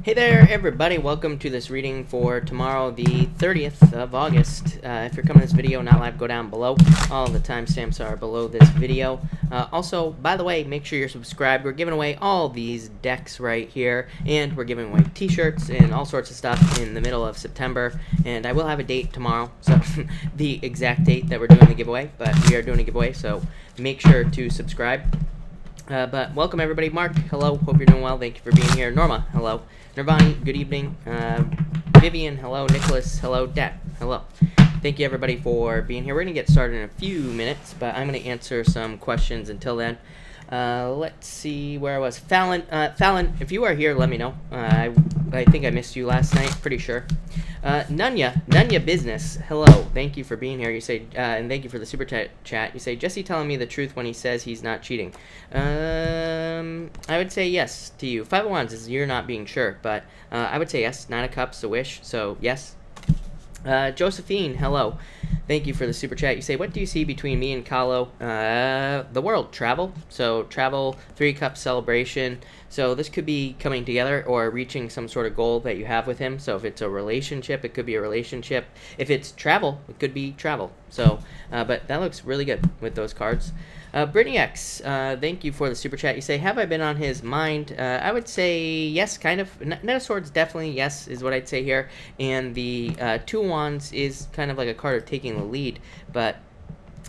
Hey there, everybody. Welcome to this reading for tomorrow, the 30th of August. If you're coming to this video not live, go down below. All the timestamps are below this video. Also, by the way, make sure you're subscribed. We're giving away all these decks right here, and we're giving away t-shirts and all sorts of stuff in the middle of September. And I will have a date tomorrow, so the exact date that we're doing the giveaway, but we are doing a giveaway, so make sure to subscribe. But welcome, everybody. Mark, hello. Hope you're doing well. Thank you for being here. Norma, hello. Nirvani, good evening. Vivian, hello. Nicholas, hello. Dat, hello. Thank you, everybody, for being here. We're going to get started in a few minutes, but I'm going to answer some questions until then. Let's see where I was. Fallon, if you are here, let me know. I think I missed you last night, pretty sure. Nunya Business, hello. Thank you for being here. You say, and thank you for the super chat. You say, Jesse telling me the truth when he says he's not cheating. I would say yes to you. Five of Wands is you're not being sure, but I would say yes. Nine of Cups, a wish, so yes. Josephine, hello. Thank you for the super chat. You say, what do you see between me and Kahlo? The world, travel. So travel, 3 Cups celebration. So this could be coming together or reaching some sort of goal that you have with him. So if it's a relationship, it could be a relationship. If it's travel, it could be travel. So, but that looks really good with those cards. Brittany X, thank you for the super chat. You say, have I been on his mind? I would say yes, kind of. Knight of Swords, definitely yes, is what I'd say here. And the Two of Wands is kind of like a card of taking the lead. But,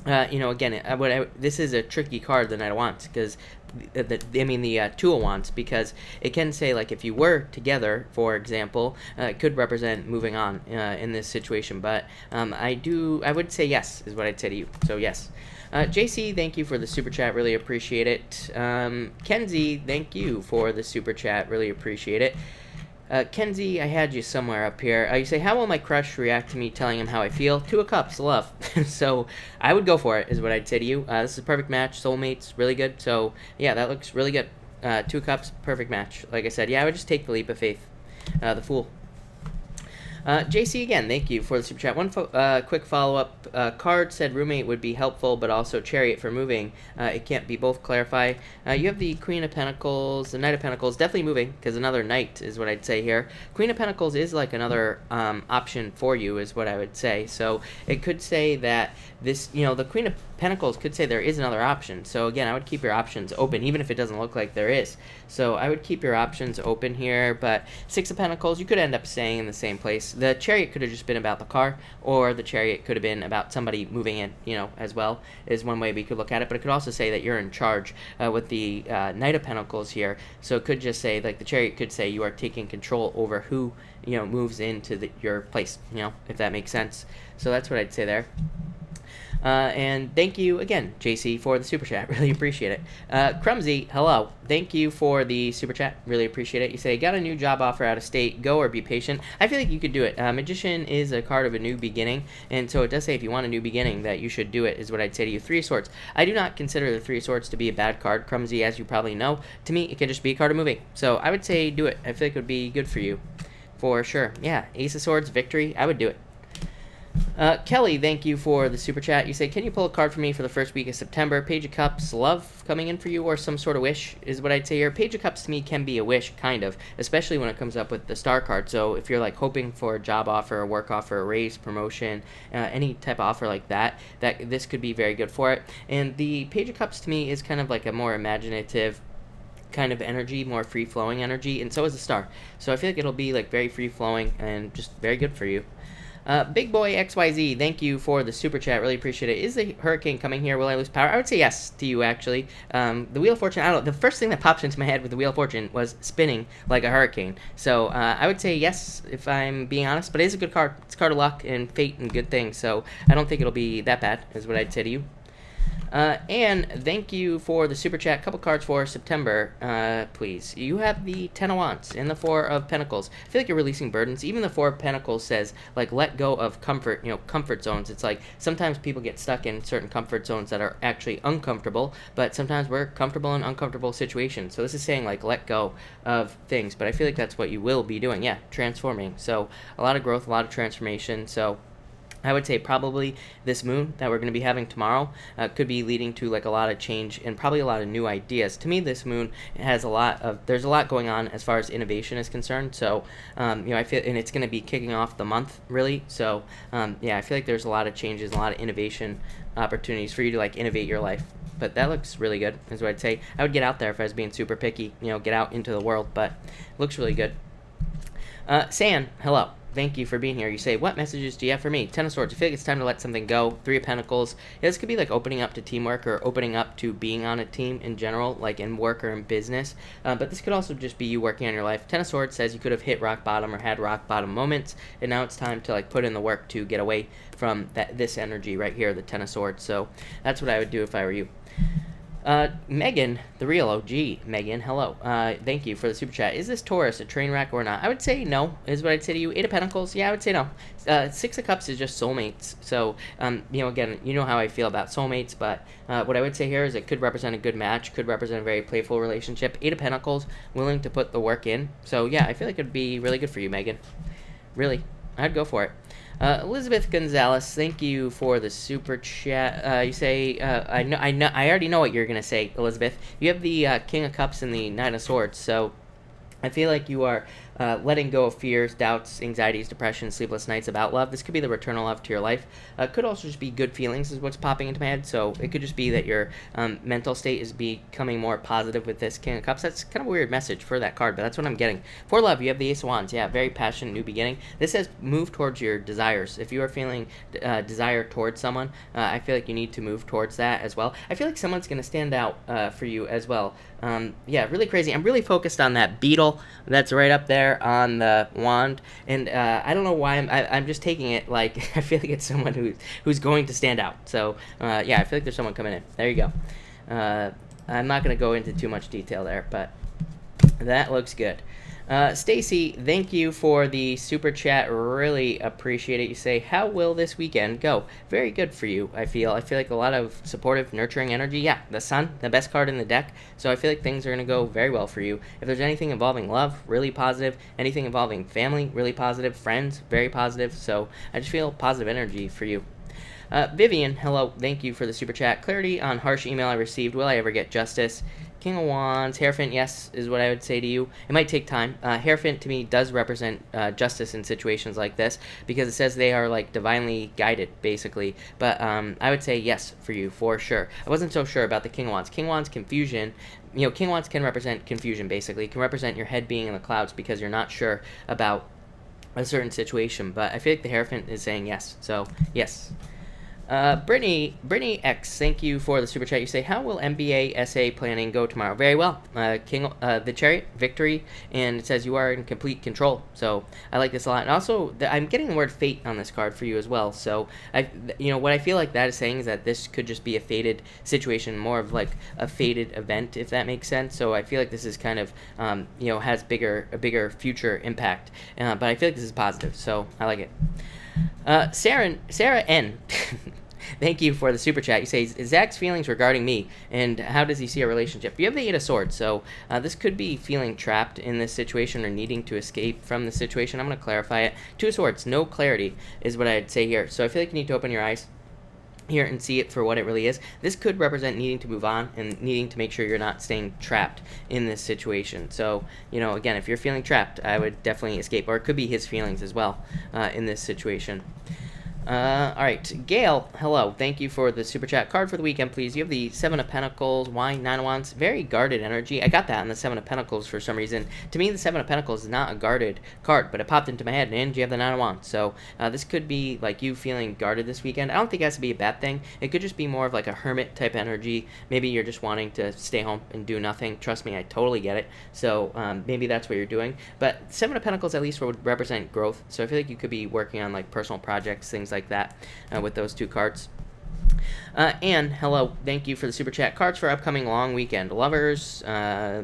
again, this is a tricky card, the Knight of Wands, because the Two of Wands, because it can say, like, if you were together, for example, it could represent moving on in this situation. But I would say yes, is what I'd say to you. So yes. JC, thank you for the super chat. Really appreciate it. Kenzie, thank you for the super chat. Really appreciate it. Kenzie, I had you somewhere up here. You say, how will my crush react to me telling him how I feel? 2 of Cups, love. So I would go for it, is what I'd say to you. This is a perfect match. Soulmates, really good. So yeah, that looks really good. 2 of Cups, perfect match. Like I said, yeah, I would just take the leap of faith. The Fool. JC, again, thank you for the super chat. One quick follow-up. Card said roommate would be helpful, but also chariot for moving. It can't be both. Clarify. You have the Queen of Pentacles, the Knight of Pentacles, definitely moving, because another Knight is what I'd say here. Queen of Pentacles is like another option for you, is what I would say. So it could say that this, the Queen of Pentacles could say there is another option. So again, I would keep your options open, even if it doesn't look like there is. So I would keep your options open here. But 6 of Pentacles, you could end up staying in the same place. The Chariot could have just been about the car, or the Chariot could have been about somebody moving in, as well, is one way we could look at it. But it could also say that you're in charge with the Knight of Pentacles here. So it could just say, like, the Chariot could say you are taking control over who, moves into your place, if that makes sense. So that's what I'd say there. And thank you again, JC, for the super chat. Really appreciate it. Crumsy, hello. Thank you for the super chat. Really appreciate it. You say, got a new job offer out of state. Go or be patient. I feel like you could do it. Magician is a card of a new beginning, and so it does say if you want a new beginning that you should do it, is what I'd say to you. 3 of Swords. I do not consider the 3 of Swords to be a bad card, Crumsy, as you probably know. To me, it can just be a card of moving. So I would say do it. I feel like it would be good for you. For sure. Yeah, Ace of Swords, victory. I would do it. Kelly, thank you for the super chat. You say, can you pull a card for me for the first week of September? Page of Cups, love coming in for you, or some sort of wish, is what I'd say here. Page of Cups to me can be a wish, kind of, especially when it comes up with the star card. So if you're like hoping for a job offer, a work offer, a raise, promotion, any type of offer like that this could be very good for it. And the Page of Cups to me is kind of like a more imaginative kind of energy, more free-flowing energy, and so is the star. So I feel like it'll be like very free-flowing and just very good for you. Big Boy XYZ, thank you for the super chat. Really appreciate it. Is the hurricane coming here? Will I lose power? I would say yes to you, actually. The Wheel of Fortune, I don't know. The first thing that pops into my head with the Wheel of Fortune was spinning like a hurricane. So I would say yes, if I'm being honest. But it is a good card. It's a card of luck and fate and good things. So I don't think it'll be that bad, is what I'd say to you. And thank you for the super chat. Couple cards for September, please. You have the 10 of Wands and the 4 of Pentacles. I feel like you're releasing burdens. Even the 4 of Pentacles says, like, let go of comfort, comfort zones. It's like sometimes people get stuck in certain comfort zones that are actually uncomfortable, but sometimes we're comfortable in uncomfortable situations. So this is saying, like, let go of things. But I feel like that's what you will be doing. Yeah, transforming. So a lot of growth, a lot of transformation. So I would say probably this moon that we're going to be having tomorrow could be leading to like a lot of change and probably a lot of new ideas. To me, this moon has there's a lot going on as far as innovation is concerned. So, I feel, and it's going to be kicking off the month really. So, I feel like there's a lot of changes, a lot of innovation opportunities for you to like innovate your life. But that looks really good, is what I'd say. I would get out there if I was being super picky, get out into the world, but it looks really good. San, hello. Thank you for being here. You say, what messages do you have for me? Ten of Swords. I feel like it's time to let something go. Three of Pentacles. Yeah, this could be like opening up to teamwork or opening up to being on a team in general, like in work or in business. But this could also just be you working on your life. Ten of Swords says you could have hit rock bottom or had rock bottom moments, and now it's time to like put in the work to get away from this energy right here, the Ten of Swords. So that's what I would do if I were you. Megan, the real OG, Megan, hello. Thank you for the super chat. Is this Taurus a train wreck or not? I would say no, is what I'd say to you. Eight of Pentacles, yeah, I would say no. Six of Cups is just soulmates. So, again, you know how I feel about soulmates, but what I would say here is it could represent a good match, could represent a very playful relationship. Eight of Pentacles, willing to put the work in. So, yeah, I feel like it would be really good for you, Megan. Really, I'd go for it. Elizabeth Gonzalez, thank you for the super chat. You say, I already know what you're gonna say, Elizabeth. You have the King of Cups and the Nine of Swords, so I feel like you are letting go of fears, doubts, anxieties, depression, sleepless nights about love. This could be the return of love to your life. Could also just be good feelings is what's popping into my head. So it could just be that your mental state is becoming more positive with this King of Cups. That's kind of a weird message for that card, but that's what I'm getting. For love, you have the Ace of Wands. Yeah, very passionate new beginning. This says move towards your desires. If you are feeling desire towards someone, I feel like you need to move towards that as well. I feel like someone's going to stand out for you as well. Really crazy. I'm really focused on that beetle that's right up there on the wand, and I don't know why I'm just taking it like I feel like it's someone who's going to stand out. So I feel like there's someone coming in. There you go. I'm not going to go into too much detail there, but that looks good. Stacy, thank you for the super chat. Really appreciate it. You say, how will this weekend go? Very good for you, I feel. I feel like a lot of supportive, nurturing energy. Yeah, the Sun, the best card in the deck. So I feel like things are going to go very well for you. If there's anything involving love, really positive. Anything involving family, really positive. Friends, very positive. So I just feel positive energy for you. Vivian, hello. Thank you for the super chat. Clarity on harsh email I received. Will I ever get justice? King of Wands, Hierophant, yes, is what I would say to you. It might take time. Hierophant, to me, does represent justice in situations like this because it says they are, like, divinely guided, basically. But I would say yes for you, for sure. I wasn't so sure about the King of Wands. King of Wands, confusion. King of Wands can represent confusion, basically. It can represent your head being in the clouds because you're not sure about a certain situation. But I feel like the Hierophant is saying yes. So, yes. Brittany X, thank you for the super chat. You say, how will MBA SA planning go tomorrow? Very well. The Chariot, victory, and it says you are in complete control. So I like this a lot. And also, I'm getting the word fate on this card for you as well. So what I feel like that is saying is that this could just be a fated situation, more of like a fated event, if that makes sense. So I feel like this is kind of, has a bigger future impact. But I feel like this is positive. So I like it. Sarah N. Thank you for the super chat. You say, Zach's feelings regarding me, and how does he see a relationship? You have the Eight of Swords, so this could be feeling trapped in this situation or needing to escape from the situation. I'm going to clarify it. Two of Swords, no clarity is what I'd say here. So I feel like you need to open your eyes here and see it for what it really is. This could represent needing to move on and needing to make sure you're not staying trapped in this situation. So, again, if you're feeling trapped, I would definitely escape, or it could be his feelings as well in this situation. All right, Gail, hello. Thank you for the super chat. Card for the weekend, please. You have the Seven of Pentacles, Wine, Nine of Wands. Very guarded energy. I got that on the Seven of Pentacles for some reason. To me, the Seven of Pentacles is not a guarded card, but it popped into my head, and you have the Nine of Wands. So this could be like you feeling guarded this weekend. I don't think it has to be a bad thing. It could just be more of like a hermit type energy. Maybe you're just wanting to stay home and do nothing. Trust me, I totally get it. So maybe that's what you're doing. But Seven of Pentacles at least would represent growth. So I feel like you could be working on like personal projects, things like that with those two cards. Anne, hello. Thank you for the super chat. Cards for upcoming long weekend. Lovers,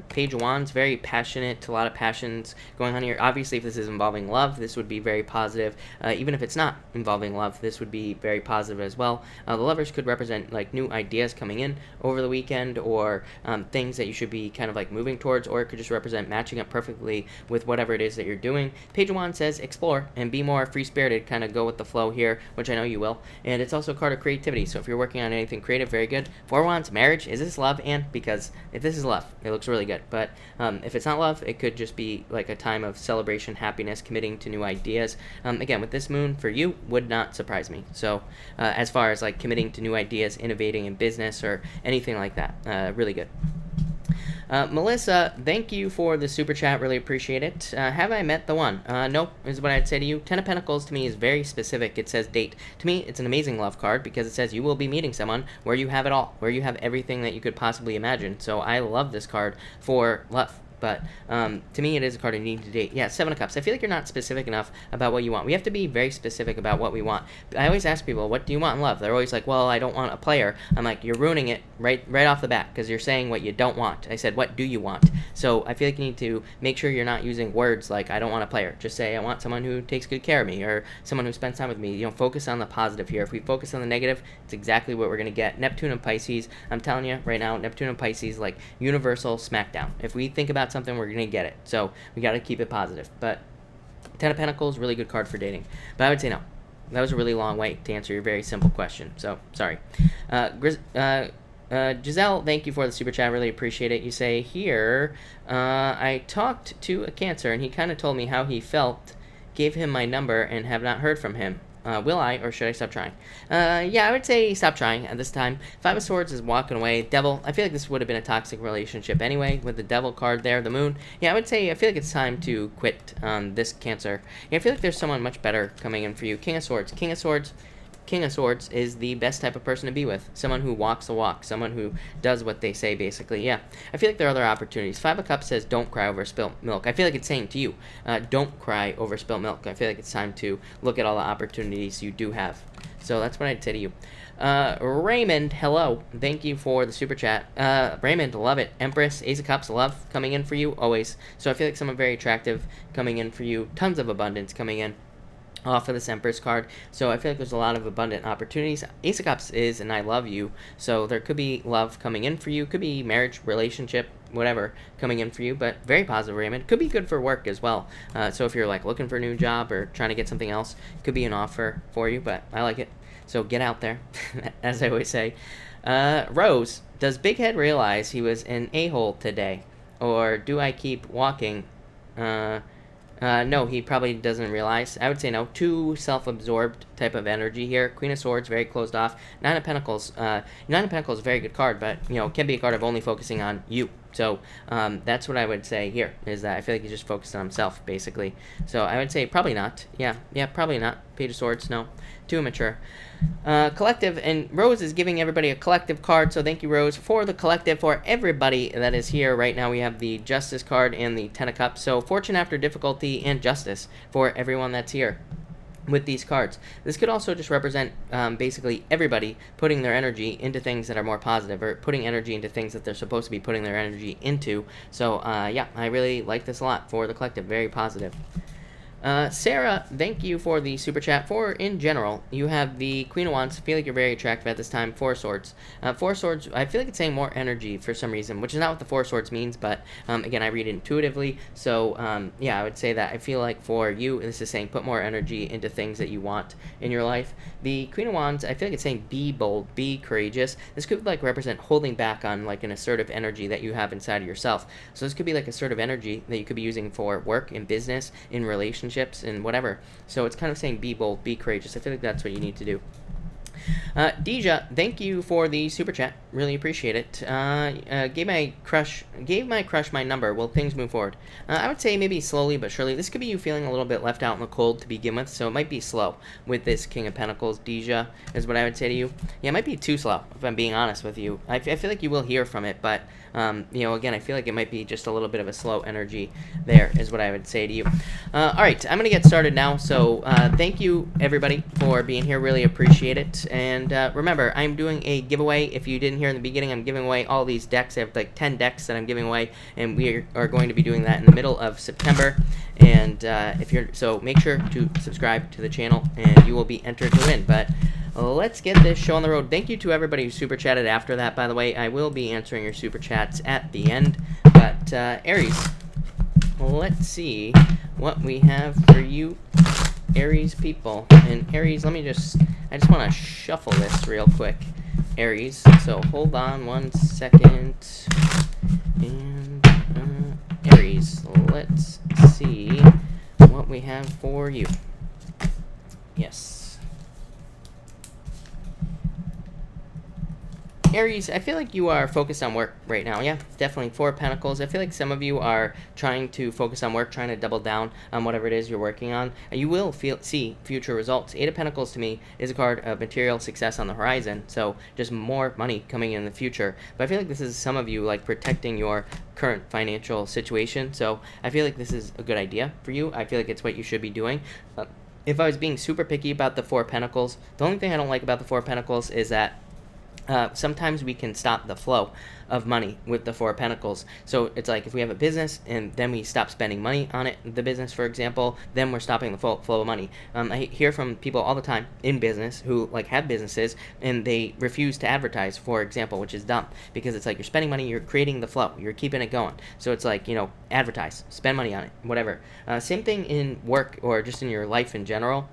Page of Wands, very passionate, a lot of passions going on here. Obviously, if this is involving love, this would be very positive. Even if it's not involving love, this would be very positive as well. The Lovers could represent like new ideas coming in over the weekend, or things that you should be kind of like moving towards, or it could just represent matching up perfectly with whatever it is that you're doing. Page of Wands says explore and be more free-spirited, kind of go with the flow here, which I know you will. And it's also a card of creativity, so if you're working on anything creative, very good. Four of Wands, marriage, is this love? And because if this is love, it looks really good. But if it's not love, it could just be like a time of celebration, happiness, committing to new ideas. Again, with this moon, for you, would not surprise me. So as far as like committing to new ideas, innovating in business, or anything like that, really good. Melissa, thank you for the super chat. Really appreciate it. Have I met the one? Nope, is what I'd say to you. Ten of Pentacles to me is very specific. It says date. To me, it's an amazing love card because it says you will be meeting someone where you have it all, where you have everything that you could possibly imagine. So I love this card for love. But to me, it is a card you need to date. Yeah, Seven of Cups. I feel like you're not specific enough about what you want. We have to be very specific about what we want. I always ask people, what do you want in love? They're always like, well, I don't want a player. I'm like, you're ruining it right off the bat because you're saying what you don't want. I said, what do you want? So I feel like you need to make sure you're not using words like, I don't want a player. Just say, I want someone who takes good care of me, or someone who spends time with me. You know, focus on the positive here. If we focus on the negative, it's exactly what we're going to get. Neptune and Pisces, I'm telling you right now, Neptune and Pisces, like universal smackdown. If we think about something, we're going to get it. So we got to keep it positive. But Ten of Pentacles, really good card for dating. But I would say no. That was a really long way to answer your very simple question. So, sorry. Giselle, thank you for the super chat. Really appreciate it. You say here, I talked to a Cancer, and he kind of told me how he felt, gave him my number, and have not heard from him. Will I, or should I stop trying? Yeah, I would say stop trying at this time. Five of Swords is walking away. Devil, I feel like this would have been a toxic relationship anyway, with the Devil card there, the Moon. Yeah, I would say, I feel like it's time to quit this Cancer. Yeah, I feel like there's someone much better coming in for you. King of Swords. King of Swords is the best type of person to be with. Someone who walks the walk. Someone who does what they say, basically. Yeah, I feel like there are other opportunities. Five of Cups says, don't cry over spilt milk. I feel like it's saying to you, don't cry over spilt milk. I feel like it's time to look at all the opportunities you do have. So that's what I'd say to you. Raymond, hello. Thank you for the super chat. Raymond, love it. Empress, Ace of Cups, love coming in for you, always. So I feel like someone very attractive coming in for you. Tons of abundance coming in off of this Empress card. So I feel like there's a lot of abundant opportunities. Ace of Cups is and I love you. So there could be love coming in for you. Could be marriage, relationship, whatever coming in for you. But very positive, Raymond. Could be good for work as well. So if you're like looking for a new job or trying to get something else, could be an offer for you. But I like it. So get out there, as I always say. Rose, does Big Head realize he was an a-hole today? Or do I keep walking? No, he probably doesn't realize. I would say no. Too self-absorbed type of energy here. Queen of Swords, very closed off. Nine of Pentacles. Nine of Pentacles is a very good card, but, you know, can be a card of only focusing on you. So that's what I would say here, is that I feel like he's just focused on himself, basically. So I would say probably not. Yeah, probably not. Page of Swords, no. Too immature. Collective, and Rose is giving everybody a collective card, so thank you, Rose, for the collective. For everybody that is here right now, we have the Justice card and the Ten of Cups. So Fortune after difficulty and justice for everyone that's here with these cards. This could also just represent basically everybody putting their energy into things that are more positive, or putting energy into things that they're supposed to be putting their energy into. So yeah, I really like this a lot for the collective. Very positive. Sarah, thank you for the super chat. For in general, you have the Queen of Wands. I feel like you're very attractive at this time. Four of Swords. Four of Swords, I feel like it's saying more energy for some reason, which is not what the Four of Swords means, but again, I read it intuitively. So yeah, I would say that I feel like for you, this is saying put more energy into things that you want in your life. The Queen of Wands, I feel like it's saying be bold, be courageous. This could like represent holding back on like an assertive energy that you have inside of yourself. So this could be like assertive energy that you could be using for work, in business, in relationships, and whatever. So it's kind of saying be bold, be courageous. I feel like that's what you need to do. Deja, thank you for the super chat. Really appreciate it. Gave my crush my number. Will things move forward? I would say maybe slowly but surely. This could be you feeling a little bit left out in the cold to begin with, so it might be slow with this King of Pentacles. Deja is what I would say to you. Yeah, it might be too slow, if I'm being honest with you. I feel like you will hear from it, but You know, again, I feel like it might be just a little bit of a slow energy there is what I would say to you. All right, I'm going to get started now. So thank you, everybody, for being here. Really appreciate it. And remember, I'm doing a giveaway. If you didn't hear in the beginning, I'm giving away all these decks. I have like 10 decks that I'm giving away, and we are going to be doing that in the middle of September. And so make sure to subscribe to the channel, and you will be entered to win. But let's get this show on the road. Thank you to everybody who super chatted after that, by the way. I will be answering your super chats at the end. But Aries, let's see what we have for you, Aries people. And Aries, I just want to shuffle this real quick, Aries. So hold on 1 second. And Aries, let's see what we have for you. Yes. Aries, I feel like you are focused on work right now. Yeah, definitely 4 of Pentacles. I feel like some of you are trying to focus on work, trying to double down on whatever it is you're working on. And you will see future results. 8 of Pentacles to me is a card of material success on the horizon. So just more money coming in the future. But I feel like this is some of you like protecting your current financial situation. So I feel like this is a good idea for you. I feel like it's what you should be doing. If I was being super picky about the 4 of Pentacles, the only thing I don't like about the 4 of Pentacles is that sometimes we can stop the flow of money with the 4 of Pentacles. So it's like if we have a business and then we stop spending money on it, the business, for example, then we're stopping the flow of money. I hear from people all the time in business who like have businesses and they refuse to advertise, for example, which is dumb because it's like you're spending money, you're creating the flow, you're keeping it going. So it's like, you know, advertise, spend money on it, whatever. Same thing in work or just in your life in general.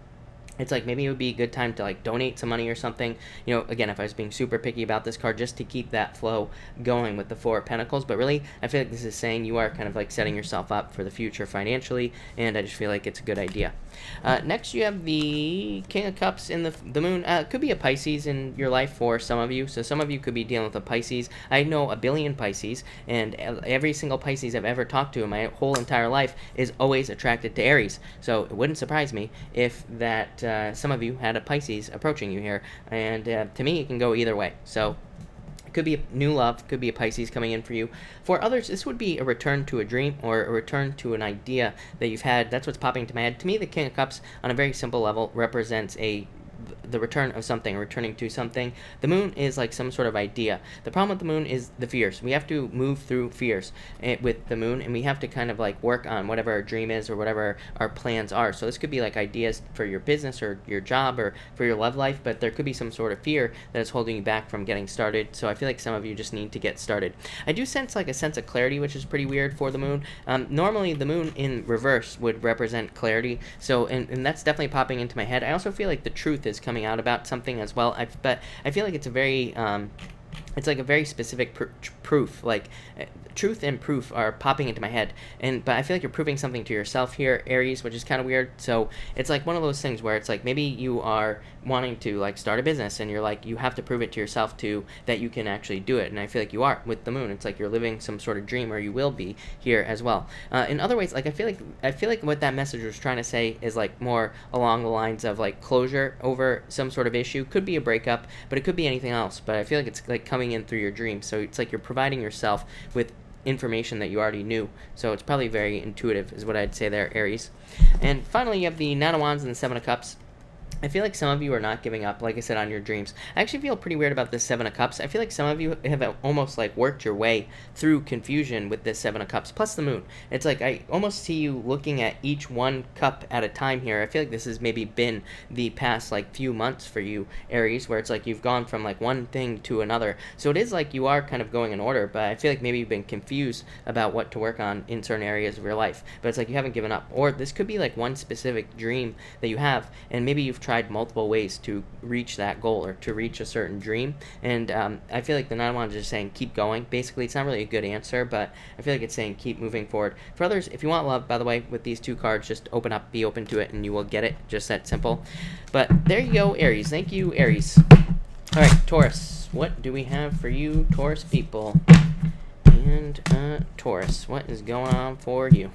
It's like maybe it would be a good time to like donate some money or something. You know, again, if I was being super picky about this card, just to keep that flow going with the 4 of Pentacles. But really, I feel like this is saying you are kind of like setting yourself up for the future financially, and I just feel like it's a good idea. Next, you have the King of Cups in the moon. It could be a Pisces in your life for some of you. So some of you could be dealing with a Pisces. I know a billion Pisces, and every single Pisces I've ever talked to in my whole entire life is always attracted to Aries. So it wouldn't surprise me if that some of you had a Pisces approaching you here. And to me, it can go either way. So could be a new love, could be a Pisces coming in for you. For others, this would be a return to a dream or a return to an idea that you've had. That's what's popping into my head. To me, the King of Cups, on a very simple level, represents the return of something, returning to something. The moon is like some sort of idea. The problem with the moon is the fears. We have to move through fears with the moon, and we have to kind of like work on whatever our dream is or whatever our plans are. So this could be like ideas for your business or your job or for your love life, but there could be some sort of fear that is holding you back from getting started. So I feel like some of you just need to get started. I do sense like a sense of clarity, which is pretty weird for the moon. Normally the moon in reverse would represent clarity. So, and that's definitely popping into my head. I also feel like the truth is coming out about something as well. But I feel like it's a very it's like a very specific proof. Like truth and proof are popping into my head, but I feel like you're proving something to yourself here, Aries, which is kind of weird. So it's like one of those things where it's like maybe you are wanting to like start a business and you're like you have to prove it to yourself that you can actually do it. And I feel like you are with the moon. It's like you're living some sort of dream, or you will be here as well. In other ways, like I feel like what that message was trying to say is like more along the lines of like closure over some sort of issue. Could be a breakup, but it could be anything else. But I feel like it's like coming in through your dreams. So it's like you're providing yourself with information that you already knew. So it's probably very intuitive is what I'd say there, Aries. And finally, you have the Nine of Wands and the Seven of Cups. I feel like some of you are not giving up, like I said, on your dreams. I actually feel pretty weird about this Seven of Cups. I feel like some of you have almost like worked your way through confusion with this Seven of Cups, plus the moon. It's like I almost see you looking at each one cup at a time here. I feel like this has maybe been the past like few months for you, Aries, where it's like you've gone from like one thing to another. So it is like you are kind of going in order, but I feel like maybe you've been confused about what to work on in certain areas of your life. But it's like you haven't given up. Or this could be like one specific dream that you have, and maybe you've tried multiple ways to reach that goal or to reach a certain dream. And I feel like the Nine of Wands is just saying keep going. Basically, it's not really a good answer, but I feel like it's saying keep moving forward. For others, if you want love, by the way, with these two cards, just open up, be open to it, and you will get it. Just that simple. But there you go, Aries. Thank you, Aries. All right, Taurus. What do we have for you, Taurus people? And Taurus, what is going on for you?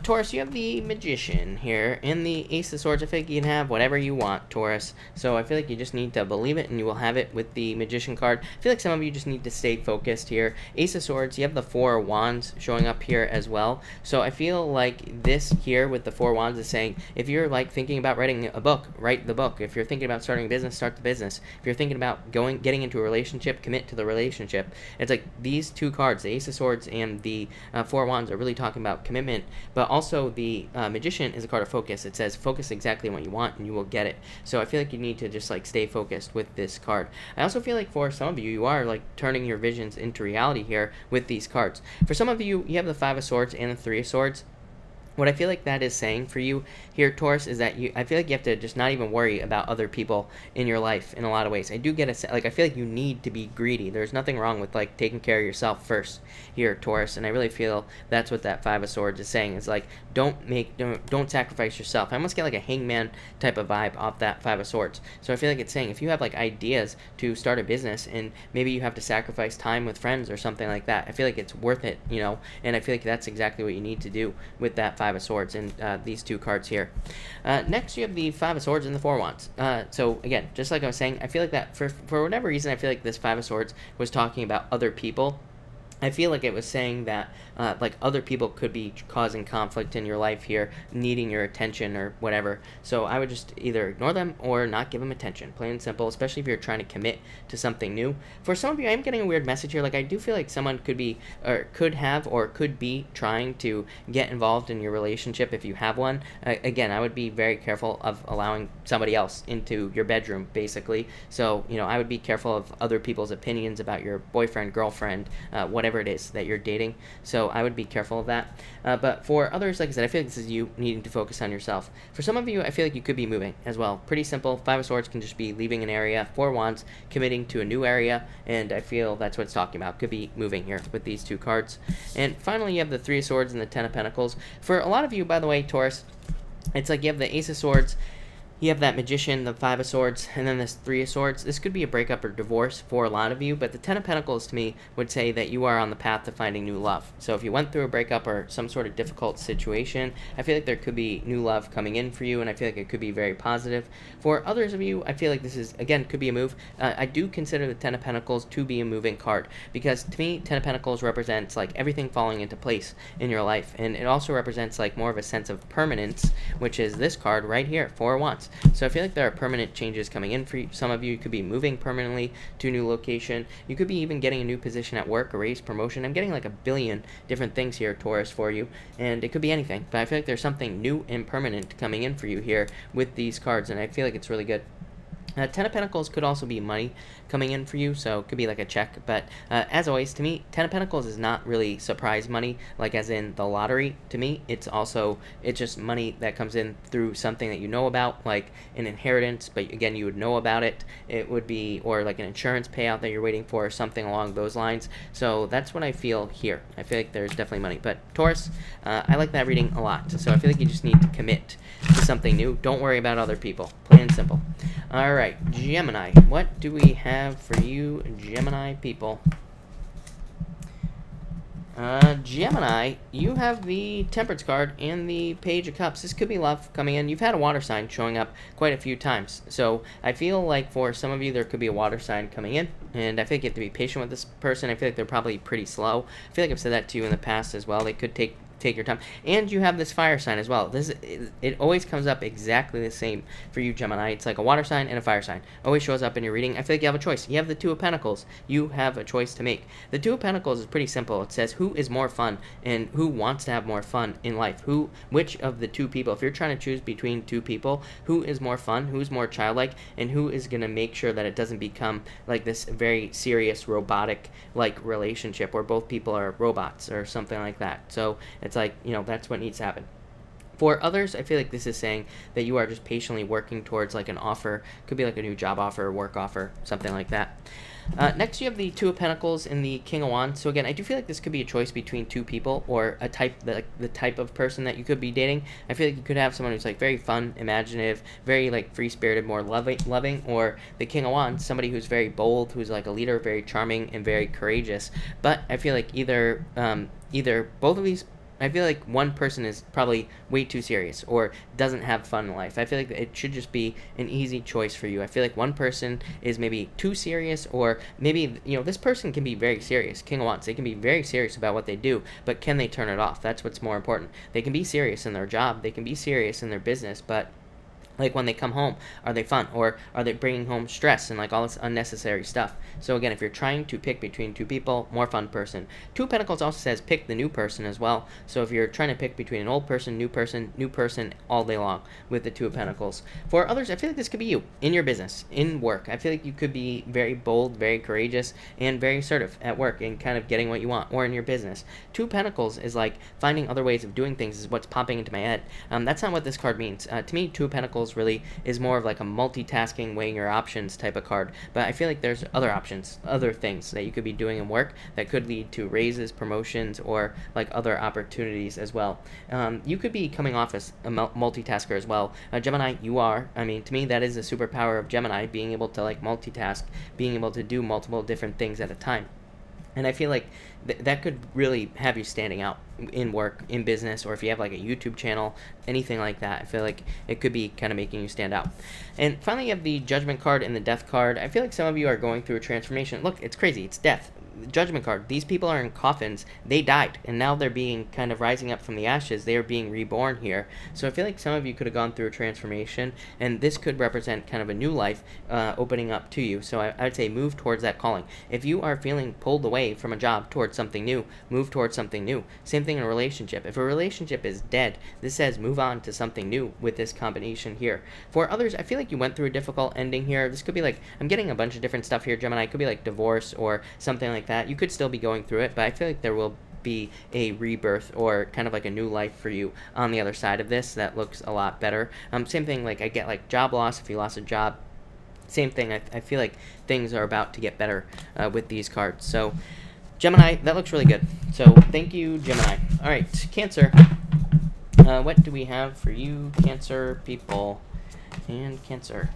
Taurus, you have the Magician here. In the Ace of Swords, I feel like you can have whatever you want, Taurus. So I feel like you just need to believe it, and you will have it with the Magician card. I feel like some of you just need to stay focused here. Ace of Swords, you have the Four of Wands showing up here as well. So I feel like this here with the Four of Wands is saying, if you're like thinking about writing a book, write the book. If you're thinking about starting a business, start the business. If you're thinking about getting into a relationship, commit to the relationship. It's like these two cards, the Ace of Swords and the Four of Wands, are really talking about commitment, but also the Magician is a card of focus. It says focus exactly on what you want and you will get it. So I feel like you need to just like stay focused with this card. I also feel like for some of you, you are like turning your visions into reality here with these cards. For some of you, you have the Five of Swords and the Three of Swords. What I feel like that is saying for you here, Taurus, is that I feel like you have to just not even worry about other people in your life in a lot of ways. I do get I feel like you need to be greedy. There's nothing wrong with like taking care of yourself first here, Taurus, and I really feel that's what that Five of Swords is saying. It's like don't sacrifice yourself. I almost get like a hangman type of vibe off that Five of Swords. So I feel like it's saying if you have like ideas to start a business and maybe you have to sacrifice time with friends or something like that, I feel like it's worth it, you know, and I feel like that's exactly what you need to do with that Five of Swords and these two cards here. Next, you have the Five of Swords and the Four of Wands. So again, just like I was saying, I feel like that for whatever reason, I feel like this Five of Swords was talking about other people. I feel like it was saying that like other people could be causing conflict in your life here, needing your attention or whatever. So I would just either ignore them or not give them attention, plain and simple, especially if you're trying to commit to something new. For some of you, I'm getting a weird message here. Like I do feel like someone could be or could have or could be trying to get involved in your relationship if you have one. Again, I would be very careful of allowing somebody else into your bedroom, basically. So, you know, I would be careful of other people's opinions about your boyfriend, girlfriend, whatever it is that you're dating. So I would be careful of that. But for others, like I said, I feel like this is you needing to focus on yourself. For some of you, I feel like you could be moving as well. Pretty simple. Five of Swords can just be leaving an area. Four of Wands, committing to a new area. And I feel that's what it's talking about. Could be moving here with these two cards. And finally, you have the Three of Swords and the Ten of Pentacles. For a lot of you, by the way, Taurus, it's like you have the Ace of Swords, you have that Magician, the Five of Swords, and then this Three of Swords. This could be a breakup or divorce for a lot of you, but the Ten of Pentacles to me would say that you are on the path to finding new love. So if you went through a breakup or some sort of difficult situation, I feel like there could be new love coming in for you, and I feel like it could be very positive. For others of you, I feel like this is, again, could be a move. I do consider the Ten of Pentacles to be a moving card, because to me, Ten of Pentacles represents like everything falling into place in your life, and it also represents like more of a sense of permanence, which is this card right here, Four of Wands. So I feel like there are permanent changes coming in for you. Some of you could be moving permanently to a new location. You could be even getting a new position at work, a raise, promotion. I'm getting like a billion different things here, Taurus, for you. And it could be anything. But I feel like there's something new and permanent coming in for you here with these cards. And I feel like it's really good. Ten of Pentacles could also be money coming in for you, so it could be like a check. But as always, to me, Ten of Pentacles is not really surprise money, like as in the lottery. To me, it's just money that comes in through something that you know about, like an inheritance, but again, you would know about it. It would be, or like an insurance payout that you're waiting for, or something along those lines. So that's what I feel here. I feel like there's definitely money. But Taurus, I like that reading a lot. So I feel like you just need to commit to something new. Don't worry about other people. Plain and simple. All right, Gemini. What do we have for you, Gemini people? Gemini, you have the Temperance card and the Page of Cups. This could be love coming in. You've had a water sign showing up quite a few times. So I feel like for some of you, there could be a water sign coming in. And I feel like you have to be patient with this person. I feel like they're probably pretty slow. I feel like I've said that to you in the past as well. They could take your time. And you have this fire sign as well. It always comes up exactly the same for you, Gemini. It's like a water sign and a fire sign. Always shows up in your reading. I feel like you have a choice. You have the Two of Pentacles. You have a choice to make. The Two of Pentacles is pretty simple. It says who is more fun and who wants to have more fun in life. Which of the two people, if you're trying to choose between two people, who is more fun, who's more childlike, and who is going to make sure that it doesn't become like this very serious robotic like relationship where both people are robots or something like that. So it's like, you know, that's what needs to happen. For others, I feel like this is saying that you are just patiently working towards like an offer. Could be like a new job offer, work offer, something like that. Next, you have the Two of Pentacles and the King of Wands. So again, I do feel like this could be a choice between two people or a type, the type of person that you could be dating. I feel like you could have someone who's like very fun, imaginative, very like free-spirited, more loving, or the King of Wands, somebody who's very bold, who's like a leader, very charming, and very courageous. But I feel like either both of these I feel like one person is probably way too serious or doesn't have fun in life. I feel like it should just be an easy choice for you. I feel like one person is maybe too serious, or maybe, this person can be very serious. King of Wands, they can be very serious about what they do, but can they turn it off? That's what's more important. They can be serious in their job, they can be serious in their business, but like when they come home, are they fun, or are they bringing home stress and like all this unnecessary stuff? So again, if you're trying to pick between two people, more fun person. Two of Pentacles also says pick the new person as well. So if you're trying to pick between an old person, new person all day long with the Two of Pentacles. For others, I feel like this could be you in your business, in work. I feel like you could be very bold, very courageous, and very assertive at work and kind of getting what you want, or in your business. Two of Pentacles is like finding other ways of doing things is what's popping into my head. That's not what this card means. To me, Two of Pentacles really is more of like a multitasking, weighing your options type of card, but I feel like there's other options, other things that you could be doing in work that could lead to raises, promotions, or like other opportunities as well. You could be coming off as a multitasker as well. Gemini, you are. I mean, to me, that is a superpower of Gemini, being able to like multitask, being able to do multiple different things at a time. And I feel like that could really have you standing out in work, in business, or if you have like a YouTube channel, anything like that. I feel like it could be kind of making you stand out. And finally, you have the Judgment card and the Death card. I feel like some of you are going through a transformation. Look, it's crazy. It's death. Judgment card. These people are in coffins. They died, and now they're being kind of rising up from the ashes. They are being reborn here. So I feel like some of you could have gone through a transformation, and this could represent kind of a new life opening up to you. So I would say move towards that calling. If you are feeling pulled away from a job towards something new, move towards something new. Same thing in a relationship. If a relationship is dead, this says move on to something new with this combination here. For others, I feel like you went through a difficult ending here. This could be like, I'm getting a bunch of different stuff here, Gemini. It could be like divorce or something like that. You could still be going through it, but I feel like there will be a rebirth or kind of like a new life for you on the other side of this that looks a lot better. Same thing, like I get like job loss if you lost a job. Same thing, I feel like things are about to get better with these cards. So Gemini, that looks really good. So thank you, Gemini. All right, Cancer. What do we have for you, Cancer people? And Cancer.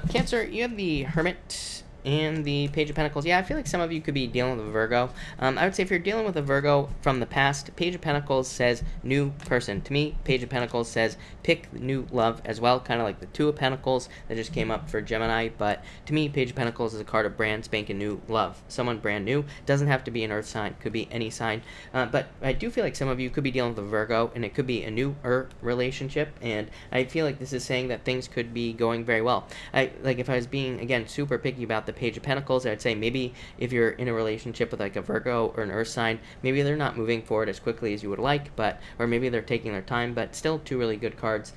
Cancer, you have the Hermit and the Page of Pentacles. Yeah, I feel like some of you could be dealing with a Virgo. I would say if you're dealing with a Virgo from the past, Page of Pentacles says new person. To me, Page of Pentacles says pick new love as well, kind of like the Two of Pentacles that just came up for Gemini. But to me, Page of Pentacles is a card of brand spanking new love. Someone brand new. Doesn't have to be an earth sign. Could be any sign. But I do feel like some of you could be dealing with a Virgo, and it could be a new relationship. And I feel like this is saying that things could be going very well. Like if I was being, again, super picky about the Page of Pentacles, I'd say maybe if you're in a relationship with like a Virgo or an earth sign, maybe they're not moving forward as quickly as you would like, or maybe they're taking their time, but still two really good cards.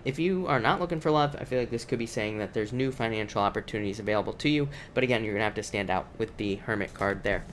If you are not looking for love, I feel like this could be saying that there's new financial opportunities available to you, but again, you're gonna have to stand out with the Hermit card there.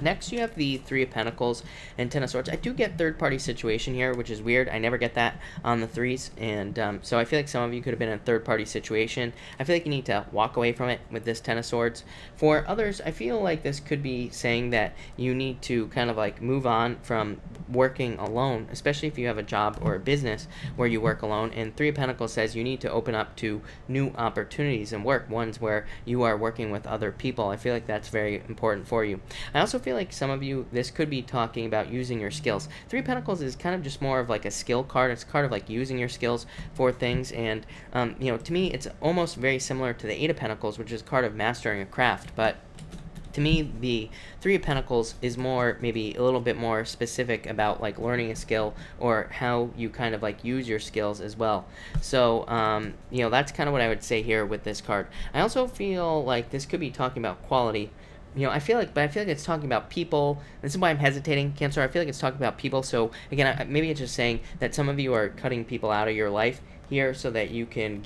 Next, you have the Three of Pentacles and Ten of Swords. I do get third-party situation here, which is weird. I never get that on the threes, and so I feel like some of you could have been in a third-party situation. I feel like you need to walk away from it with this Ten of Swords. For others, I feel like this could be saying that you need to kind of like move on from working alone, especially if you have a job or a business where you work alone. And Three of Pentacles says you need to open up to new opportunities and work, ones where you are working with other people. I feel like that's very important for you. I also feel like some of you, this could be talking about using your skills. Three of Pentacles is kind of just more of like a skill card. It's a card of like using your skills for things. And, to me, it's almost very similar to the Eight of Pentacles, which is a card of mastering a craft. But to me, the Three of Pentacles is more, maybe a little bit more specific about like learning a skill or how you kind of like use your skills as well. So, that's kind of what I would say here with this card. I also feel like this could be talking about quality. I feel like it's talking about people. This is why I'm hesitating, Cancer. I feel like it's talking about people. So again, maybe it's just saying that some of you are cutting people out of your life here so that you can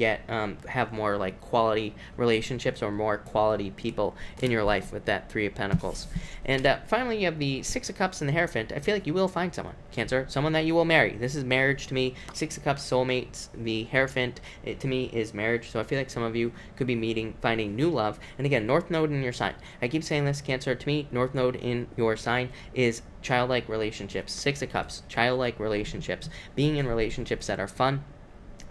have more like quality relationships or more quality people in your life with that Three of Pentacles. And finally, you have the Six of Cups and the Hierophant. I feel like you will find someone, Cancer, someone that you will marry. This is marriage to me. Six of Cups, soulmates. The Hierophant, to me, is marriage. So I feel like some of you could be finding new love. And again, North Node in your sign. I keep saying this, Cancer. To me, North Node in your sign is childlike relationships. Six of Cups, childlike relationships. Being in relationships that are fun,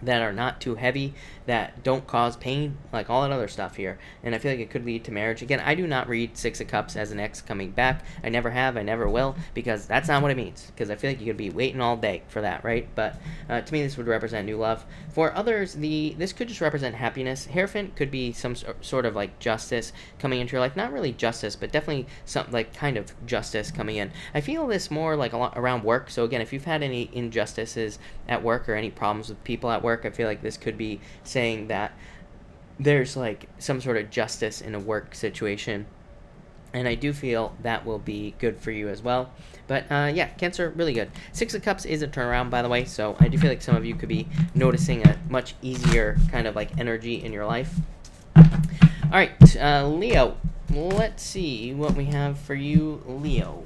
that are not too heavy, that don't cause pain, like all that other stuff here. And I feel like it could lead to marriage. Again, I do not read Six of Cups as an ex coming back. I never have, I never will, because that's not what it means. Because I feel like you could be waiting all day for that, right? But to me, this would represent new love. For others, this could just represent happiness. Hierophant could be some sort of like justice coming into your life. Not really justice, but definitely some like kind of justice coming in. I feel this more like a lot around work. So again, if you've had any injustices at work or any problems with people at work, I feel like this could be saying that there's like some sort of justice in a work situation, and I do feel that will be good for you as well. But yeah, Cancer, really good. Six of Cups is a turnaround, by the way, so I do feel like some of you could be noticing a much easier kind of like energy in your life. All right, Leo, let's see what we have for you, Leo.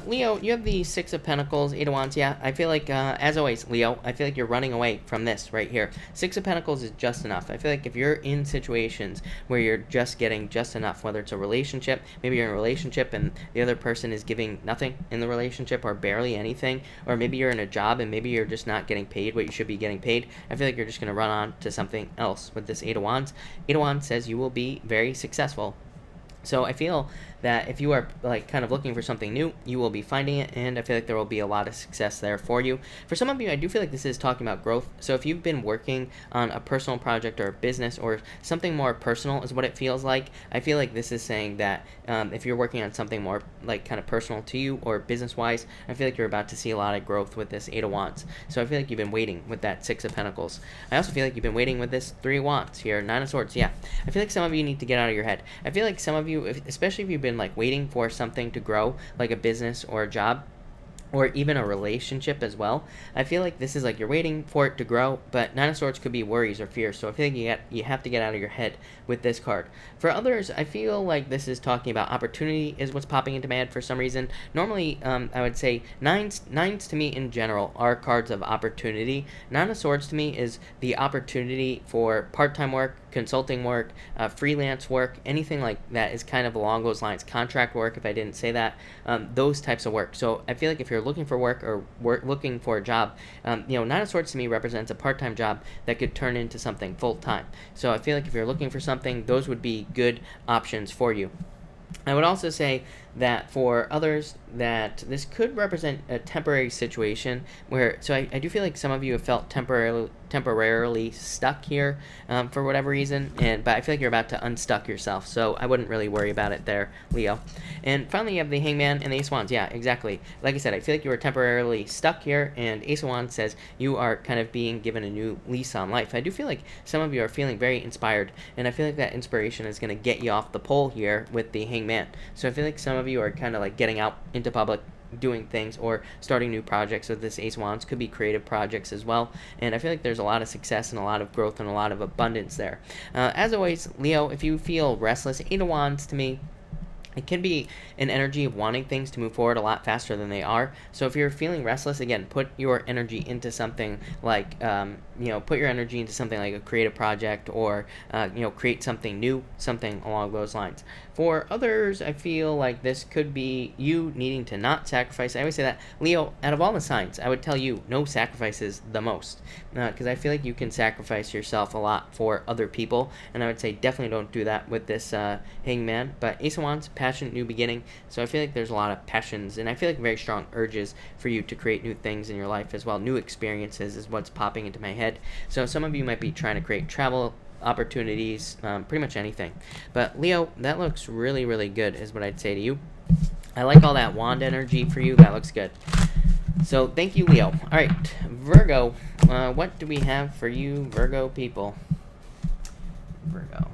Leo, you have the Six of Pentacles, Eight of Wands. Yeah, I feel like, as always, Leo, I feel like you're running away from this right here. Six of Pentacles is just enough. I feel like if you're in situations where you're just getting just enough, whether it's a relationship, maybe you're in a relationship and the other person is giving nothing in the relationship or barely anything, or maybe you're in a job and maybe you're just not getting paid what you should be getting paid, I feel like you're just going to run on to something else with this Eight of Wands. Eight of Wands says you will be very successful. So I feel that if you are like kind of looking for something new, you will be finding it, and I feel like there will be a lot of success there for you. For some of you, I do feel like this is talking about growth. So if you've been working on a personal project or a business or something more personal is what it feels like, I feel like this is saying that if you're working on something more like kind of personal to you or business-wise, I feel like you're about to see a lot of growth with this Eight of Wands. So I feel like you've been waiting with that Six of Pentacles. I also feel like you've been waiting with this Three of Wands here, Nine of Swords. Yeah, I feel like some of you need to get out of your head. I feel like some of you, especially if you've been like waiting for something to grow, like a business or a job, or even a relationship as well, I feel like this is like you're waiting for it to grow, but Nine of Swords could be worries or fears, so I feel like you have to get out of your head with this card. For others, I feel like this is talking about opportunity is what's popping into my head for some reason. Normally, I would say nines to me in general are cards of opportunity. Nine of Swords to me is the opportunity for part-time work, consulting work, freelance work, anything like that is kind of along those lines. Contract work, if I didn't say that, those types of work. So I feel like if you're looking for work or looking for a job, Nine of Swords to me represents a part-time job that could turn into something full-time. So I feel like if you're looking for something, those would be good options for you. I would also say that for others, that this could represent a temporary situation where, so I do feel like some of you have felt temporarily stuck here for whatever reason, but I feel like you're about to unstuck yourself, so I wouldn't really worry about it there, Leo. And finally, you have the Hangman and the Ace of Wands. Yeah, exactly. Like I said, I feel like you were temporarily stuck here, and Ace of Wands says you are kind of being given a new lease on life. I do feel like some of you are feeling very inspired, and I feel like that inspiration is going to get you off the pole here with the Hangman. So I feel like some of you are kind of like getting out into public, doing things, or starting new projects with this Ace of Wands. Could be creative projects as well, and I feel like there's a lot of success and a lot of growth and a lot of abundance there. As always, Leo, if you feel restless, Eight of Wands to me, it can be an energy of wanting things to move forward a lot faster than they are. So if you're feeling restless, again, put your energy into something like, put your energy into something like a creative project, or, create something new, something along those lines. For others, I feel like this could be you needing to not sacrifice. I always say that, Leo, out of all the signs, I would tell you no sacrifices the most, because I feel like you can sacrifice yourself a lot for other people, and I would say definitely don't do that with this Hangman. But Ace of Wands, passion, new beginning, so I feel like there's a lot of passions, and I feel like very strong urges for you to create new things in your life as well. New experiences is what's popping into my head. So some of you might be trying to create travel opportunities, pretty much anything. But Leo, that looks really, really good is what I'd say to you. I like all that wand energy for you. That looks good. So thank you, Leo. All right, Virgo, what do we have for you, Virgo people? Virgo.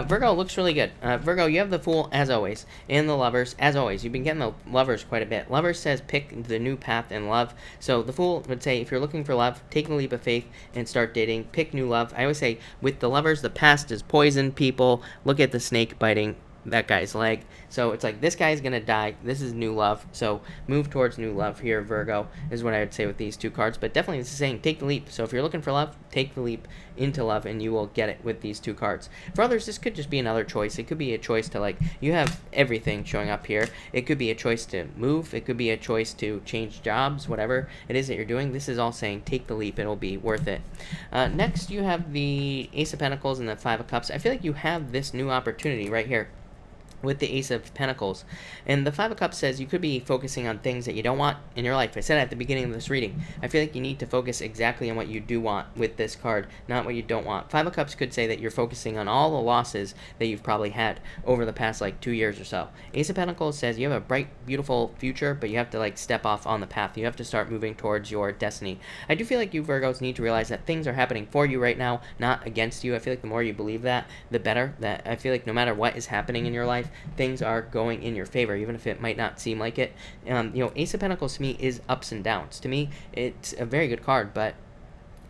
Virgo looks really good. Virgo, you have the Fool, as always, and the Lovers, as always. You've been getting the Lovers quite a bit. Lovers says pick the new path in love. So the Fool would say if you're looking for love, take the leap of faith and start dating. Pick new love. I always say with the Lovers, the past is poison, people. Look at the snake biting that guy's leg. So it's like this guy's gonna die. This is new love. So move towards new love here, Virgo, is what I would say with these two cards. But definitely this is saying take the leap. So if you're looking for love, take the leap into love and you will get it with these two cards. For others, this could just be another choice. It could be a choice to, like, you have everything showing up here. It could be a choice to move. It could be a choice to change jobs, whatever it is that you're doing. This is all saying take the leap. It'll be worth it. Next, you have the Ace of Pentacles and the Five of Cups. I feel like you have this new opportunity right here with the Ace of Pentacles. And the Five of Cups says you could be focusing on things that you don't want in your life. I said at the beginning of this reading, I feel like you need to focus exactly on what you do want with this card, not what you don't want. Five of Cups could say that you're focusing on all the losses that you've probably had over the past, like, 2 years or so. Ace of Pentacles says you have a bright, beautiful future, but you have to, like, step off on the path. You have to start moving towards your destiny. I do feel like you Virgos need to realize that things are happening for you right now, not against you. I feel like the more you believe that, the better. That I feel like no matter what is happening in your life, things are going in your favor, even if it might not seem like it. Ace of Pentacles to me is ups and downs. To me, it's a very good card, but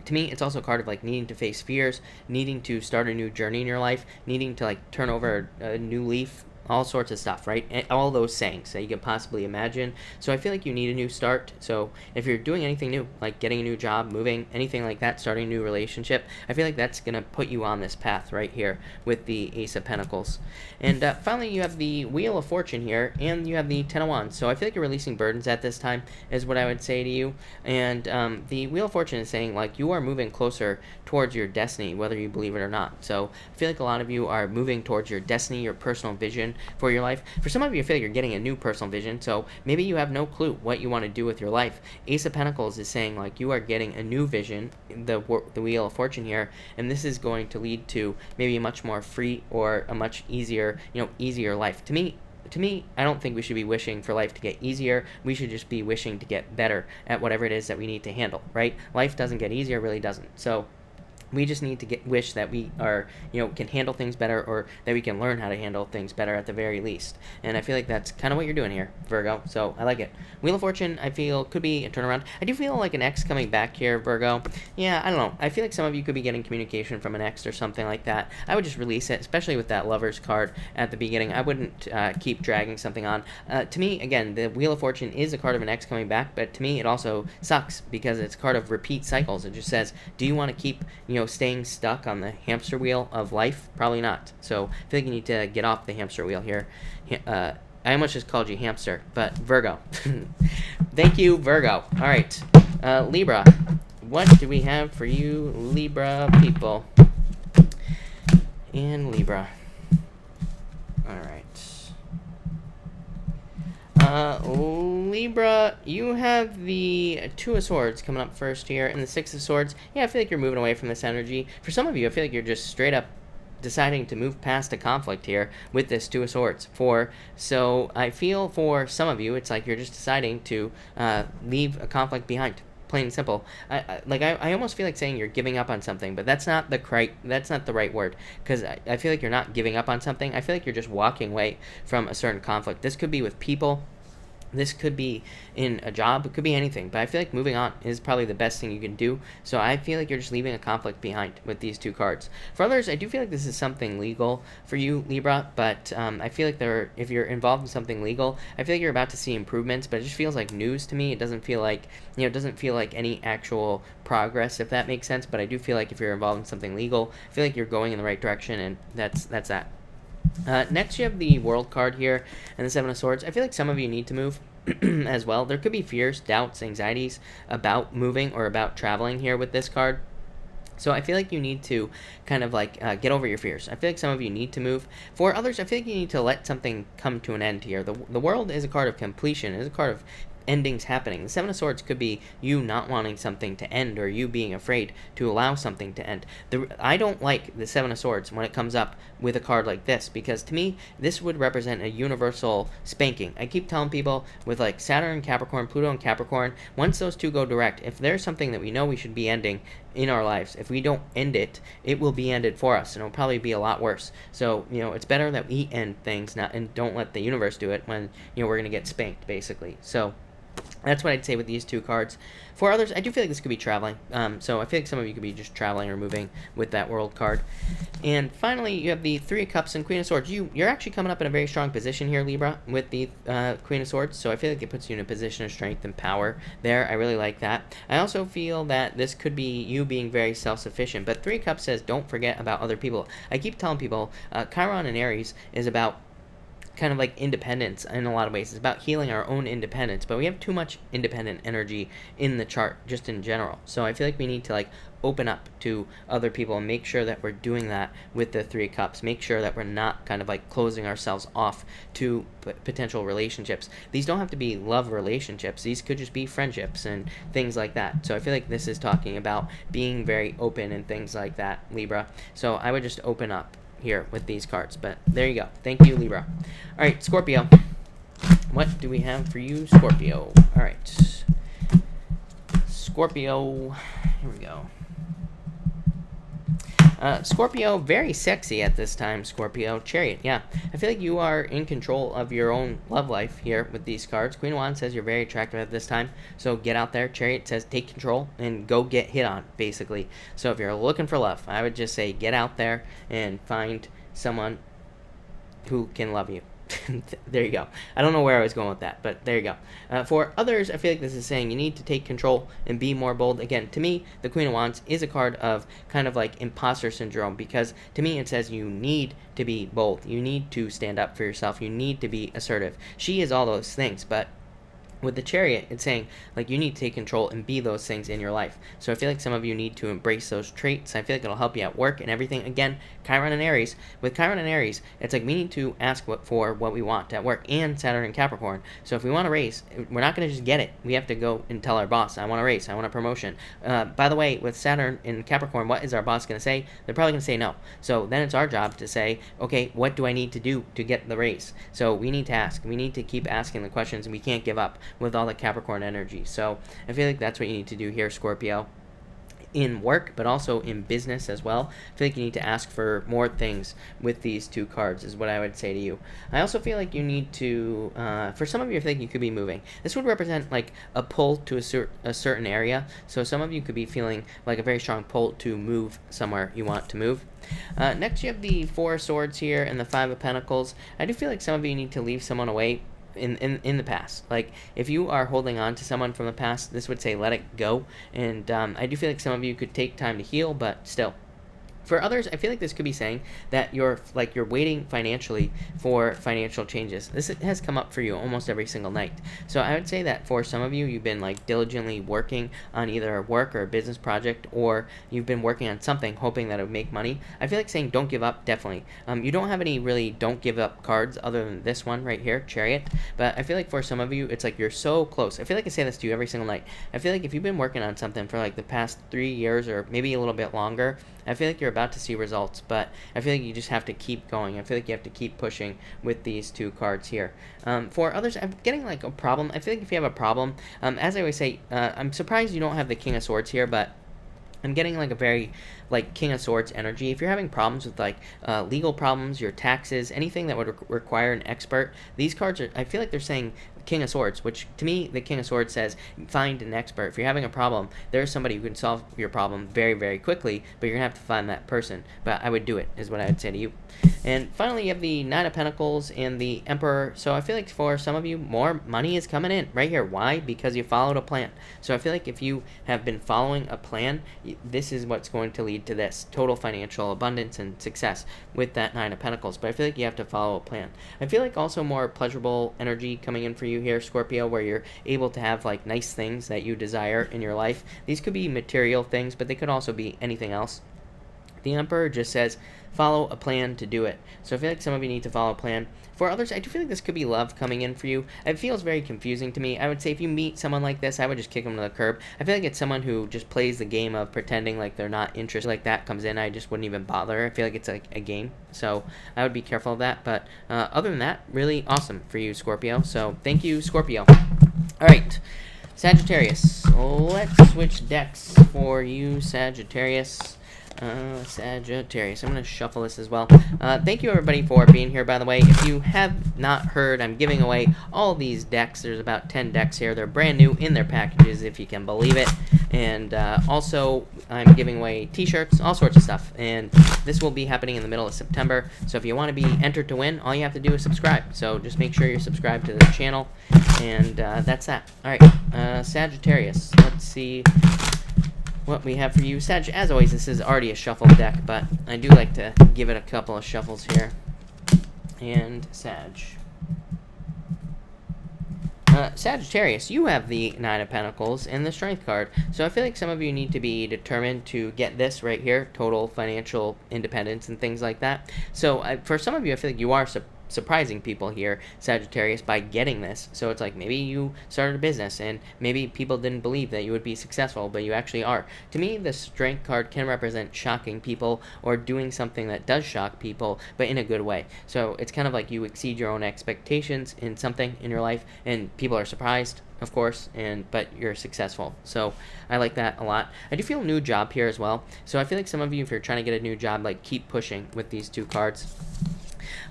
to me, it's also a card of, like, needing to face fears, needing to start a new journey in your life, needing to, like, turn over a new leaf, all sorts of stuff, right? And all those sayings that you could possibly imagine. So I feel like you need a new start. So if you're doing anything new, like getting a new job, moving, anything like that, starting a new relationship, I feel like that's going to put you on this path right here with the Ace of Pentacles. And finally, you have the Wheel of Fortune here, and you have the Ten of Wands. So I feel like you're releasing burdens at this time, is what I would say to you. And the Wheel of Fortune is saying, like, you are moving closer towards your destiny, whether you believe it or not. So I feel like a lot of you are moving towards your destiny, your personal vision for your life. For some of you, I feel like you're getting a new personal vision, so maybe you have no clue what you want to do with your life. Ace of Pentacles is saying, like, you are getting a new vision, the Wheel of Fortune here, and this is going to lead to maybe a much more free or a much easier, easier life. To me, I don't think we should be wishing for life to get easier. We should just be wishing to get better at whatever it is that we need to handle, right? Life doesn't get easier, really doesn't. So we just need to wish that we are, can handle things better, or that we can learn how to handle things better at the very least. And I feel like that's kind of what you're doing here, Virgo. So I like it. Wheel of Fortune, I feel, could be a turnaround. I do feel like an ex coming back here, Virgo. Yeah, I don't know. I feel like some of you could be getting communication from an ex or something like that. I would just release it, especially with that Lover's card at the beginning. I wouldn't keep dragging something on. To me, again, the Wheel of Fortune is a card of an ex coming back, but to me it also sucks because it's a card of repeat cycles. It just says, do you want to keep, staying stuck on the hamster wheel of life? Probably not. So I feel like you need to get off the hamster wheel here. I almost just called you hamster, but Virgo. Thank you, Virgo. All right, Libra. What do we have for you, Libra people? And Libra. All right. Libra, you have the Two of Swords coming up first here, and the Six of Swords. Yeah, I feel like you're moving away from this energy. For some of you, I feel like you're just straight up deciding to move past a conflict here with this Two of Swords. So I feel for some of you, it's like you're just deciding to leave a conflict behind. Plain and simple. I almost feel like saying you're giving up on something, but that's not the right word, because I feel like you're not giving up on something. I feel like you're just walking away from a certain conflict. This could be with people. This could be in a job. It could be anything. But I feel like moving on is probably the best thing you can do. So I feel like you're just leaving a conflict behind with these two cards. For others, I do feel like this is something legal for you, Libra. But I feel like if you're involved in something legal, I feel like you're about to see improvements. But it just feels like news to me. It doesn't feel like any actual progress, if that makes sense. But I do feel like if you're involved in something legal, I feel like you're going in the right direction, and that's that. Next, you have the World card here and the Seven of Swords. I feel like some of you need to move as well. There could be fears, doubts, anxieties about moving or about traveling here with this card. So I feel like you need to kind of get over your fears. I feel like some of you need to move. For others, I feel like you need to let something come to an end here. The World is a card of completion. It is a card of endings happening. The Seven of Swords could be you not wanting something to end, or you being afraid to allow something to end. I don't like the Seven of Swords when it comes up with a card like this, because to me this would represent a universal spanking. I keep telling people with like Saturn, Capricorn, Pluto, and Capricorn, once those two go direct, if there's something that we know we should be ending in our lives, if we don't end it, it will be ended for us, and it'll probably be a lot worse. So it's better that we end things and don't let the universe do it when we're gonna get spanked, basically. So That's what I'd say with these two cards. For others, I do feel like this could be traveling. So I feel like some of you could be just traveling or moving with that World card. And finally, you have the Three of Cups and Queen of Swords. You're actually coming up in a very strong position here, Libra, with the Queen of Swords. So I feel like it puts you in a position of strength and power there. I really like that. I also feel that this could be you being very self-sufficient. But Three of Cups says don't forget about other people. I keep telling people, Chiron and Aries is about kind of like independence in a lot of ways. It's about healing our own independence, but we have too much independent energy in the chart just in general. So I feel like we need to like open up to other people and make sure that we're doing that with the Three of Cups. Make sure that we're not kind of like closing ourselves off to potential relationships. These don't have to be love relationships. These could just be friendships and things like that. So I feel like this is talking about being very open and things like that, Libra. So I would just open up here with these cards. But there you go. Thank you, Libra. All right, Scorpio. What do we have for you, Scorpio? All right. Scorpio. Here we go. Scorpio, very sexy at this time, Scorpio. Chariot, yeah. I feel like you are in control of your own love life here with these cards. Queen of Wands says you're very attractive at this time, so get out there. Chariot says take control and go get hit on, basically. So if you're looking for love, I would just say get out there and find someone who can love you. There you go. I don't know where I was going with that, but there you go. For others, I feel like this is saying you need to take control and be more bold. Again, to me, the Queen of Wands is a card of kind of like imposter syndrome, because to me it says you need to be bold. You need to stand up for yourself. You need to be assertive. She is all those things, but with the Chariot, it's saying, like, you need to take control and be those things in your life. So I feel like some of you need to embrace those traits. I feel like it'll help you at work and everything. Again, Chiron and Aries. With Chiron and Aries, it's like we need to ask for what we want at work, and Saturn and Capricorn. So if we want a raise, we're not going to just get it. We have to go and tell our boss, I want a raise, I want a promotion. By the way, with Saturn and Capricorn, what is our boss going to say? They're probably going to say no. So then it's our job to say, okay, what do I need to do to get the raise? So we need to ask. We need to keep asking the questions, and we can't give up with all the Capricorn energy. So I feel like that's what you need to do here, Scorpio, in work, but also in business as well. I feel like you need to ask for more things with these two cards, is what I would say to you. I also feel like you need to, for some of you, I think you could be moving. This would represent like a pull to a certain area. So some of you could be feeling like a very strong pull to move somewhere you want to move. Next, you have the Four of Swords here and the Five of Pentacles. I do feel like some of you need to leave someone away in the past. Like, if you are holding on to someone from the past, this would say let it go. And I do feel like some of you could take time to heal, but still. For others, I feel like this could be saying that you're waiting financially for financial changes. This has come up for you almost every single night. So I would say that for some of you, you've been like diligently working on either a work or a business project, or you've been working on something hoping that it would make money. I feel like saying don't give up, definitely. You don't have any really don't give up cards other than this one right here, Chariot. But I feel like for some of you, it's like you're so close. I feel like I say this to you every single night. I feel like if you've been working on something for like the past 3 years or maybe a little bit longer, I feel like you're about to see results, but I feel like you just have to keep going. I feel like you have to keep pushing with these two cards here. For others, I'm getting like a problem. I feel like if you have a problem, as I always say, I'm surprised you don't have the King of Swords here, but I'm getting like a very like King of Swords energy. If you're having problems with like legal problems, your taxes, anything that would require an expert, these cards are, I feel like they're saying King of Swords, which to me, the King of Swords says find an expert. If you're having a problem, there's somebody who can solve your problem very, very quickly, but you're gonna have to find that person. But I would do it, is what I would say to you. And finally, you have the Nine of Pentacles and the Emperor. So I feel like for some of you, more money is coming in right here. Why? Because you followed a plan. So I feel like if you have been following a plan, this is what's going to lead to this total financial abundance and success with that Nine of Pentacles. But I feel like you have to follow a plan. I feel like also more pleasurable energy coming in for you here, Scorpio, where you're able to have like nice things that you desire in your life. These could be material things, but they could also be anything else. The Emperor just says follow a plan to do it. So I feel like some of you need to follow a plan. For others, I do feel like this could be love coming in for you. It feels very confusing to me. I would say if you meet someone like this, I would just kick them to the curb. I feel like it's someone who just plays the game of pretending like they're not interested. Like that comes in, I just wouldn't even bother. I feel like it's like a game. So I would be careful of that. But other than that, really awesome for you, Scorpio. So thank you, Scorpio. All right, Sagittarius. Let's switch decks for you, Sagittarius. Sagittarius. I'm going to shuffle this as well. Thank you, everybody, for being here, by the way. If you have not heard, I'm giving away all these decks. There's about 10 decks here. They're brand new in their packages, if you can believe it. And also, I'm giving away t-shirts, all sorts of stuff. And this will be happening in the middle of September. So if you want to be entered to win, all you have to do is subscribe. So just make sure you're subscribed to this channel. And that's that. All right, Sagittarius. Let's see what we have for you. Sag, as always, this is already a shuffled deck, but I do like to give it a couple of shuffles here. And Sag. Sagittarius, you have the Nine of Pentacles and the Strength card. So I feel like some of you need to be determined to get this right here, total financial independence and things like that. So for some of you, I feel like you are surprising people here, Sagittarius, by getting this. So it's like maybe you started a business and maybe people didn't believe that you would be successful, but you actually are. To me, the Strength card can represent shocking people or doing something that does shock people, but in a good way. So it's kind of like you exceed your own expectations in something in your life and people are surprised, of course, but you're successful. So I like that a lot. I do feel a new job here as well. So I feel like some of you, if you're trying to get a new job, like keep pushing with these two cards.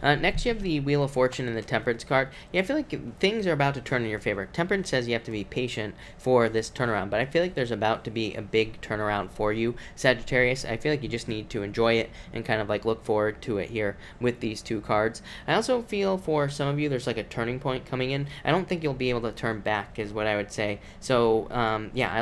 Next, you have the Wheel of Fortune and the Temperance card. Yeah, I feel like things are about to turn in your favor. Temperance says you have to be patient for this turnaround, but I feel like there's about to be a big turnaround for you, Sagittarius. I feel like you just need to enjoy it and kind of like look forward to it here with these two cards. I also feel for some of you, there's like a turning point coming in. I don't think you'll be able to turn back is what I would say. So, yeah,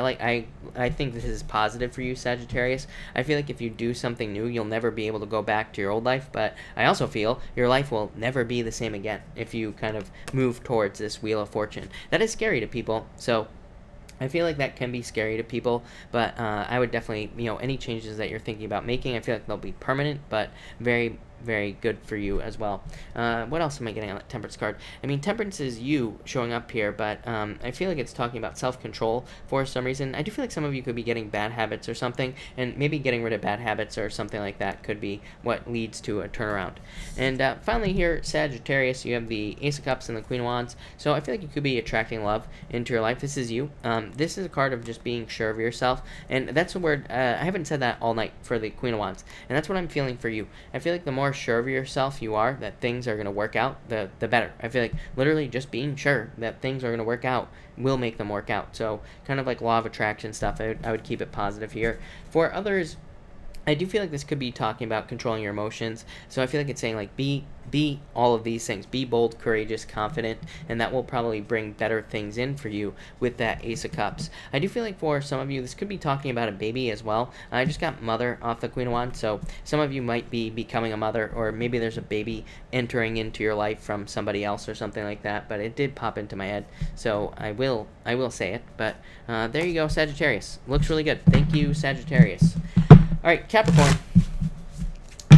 I think this is positive for you, Sagittarius. I feel like if you do something new, you'll never be able to go back to your old life, but I also feel your life will never be the same again if you kind of move towards this Wheel of Fortune. That is scary to people, so I feel like that can be scary to people, but I would definitely, any changes that you're thinking about making, I feel like they'll be permanent, but very, very good for you as well. What else am I getting on that Temperance card? I mean, Temperance is you showing up here, but I feel like it's talking about self-control for some reason. I do feel like some of you could be getting bad habits or something, and maybe getting rid of bad habits or something like that could be what leads to a turnaround. And finally here, Sagittarius, you have the Ace of Cups and the Queen of Wands. So I feel like you could be attracting love into your life. This is you. This is a card of just being sure of yourself, and that's a word, I haven't said that all night for the Queen of Wands, and that's what I'm feeling for you. I feel like the more sure of yourself you are that things are going to work out, the better. I feel like literally just being sure that things are going to work out will make them work out. So kind of like law of attraction stuff, I would keep it positive here. For others, I do feel like this could be talking about controlling your emotions. So I feel like it's saying like be all of these things. Be bold, courageous, confident, and that will probably bring better things in for you with that Ace of Cups. I do feel like for some of you, this could be talking about a baby as well. I just got mother off the Queen of Wands, so some of you might be becoming a mother, or maybe there's a baby entering into your life from somebody else or something like that, but it did pop into my head, so I will say it. But there you go, Sagittarius. Looks really good. Thank you, Sagittarius. All right, Capricorn.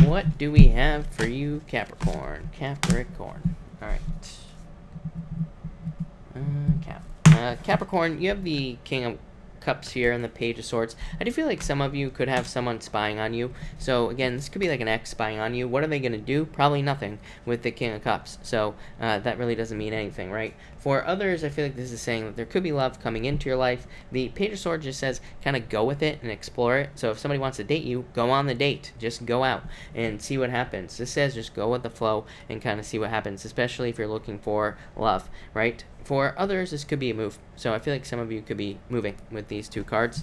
What do we have for you, Capricorn? Capricorn. All right. Capricorn, you have the King of Cups here and the Page of Swords. I do feel like some of you could have someone spying on you. So again, this could be like an ex spying on you. What are they going to do? Probably nothing with the King of Cups. So that really doesn't mean anything, right? For others, I feel like this is saying that there could be love coming into your life. The Page of Swords just says kind of go with it and explore it. So if somebody wants to date you, go on the date. Just go out and see what happens. This says just go with the flow and kind of see what happens, especially if you're looking for love, right? For others, this could be a move. So I feel like some of you could be moving with these two cards.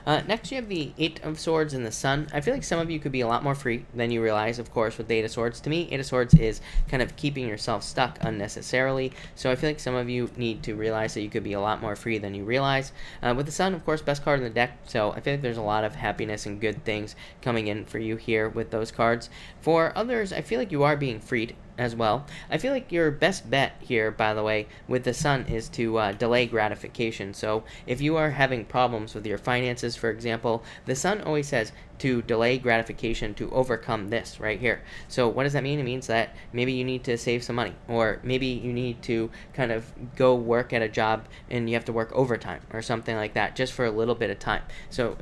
Next, you have the Eight of Swords and the Sun. I feel like some of you could be a lot more free than you realize, of course, with the Eight of Swords. To me, Eight of Swords is kind of keeping yourself stuck unnecessarily. So I feel like some of you need to realize that you could be a lot more free than you realize. With the Sun, of course, best card in the deck. So I feel like there's a lot of happiness and good things coming in for you here with those cards. For others, I feel like you are being freed as well. I feel like your best bet here, by the way, with the Sun is to delay gratification. So if you are having problems with your finances, for example, the Sun always says to delay gratification to overcome this right here. So what does that mean? It means that maybe you need to save some money, or maybe you need to kind of go work at a job and you have to work overtime or something like that just for a little bit of time. So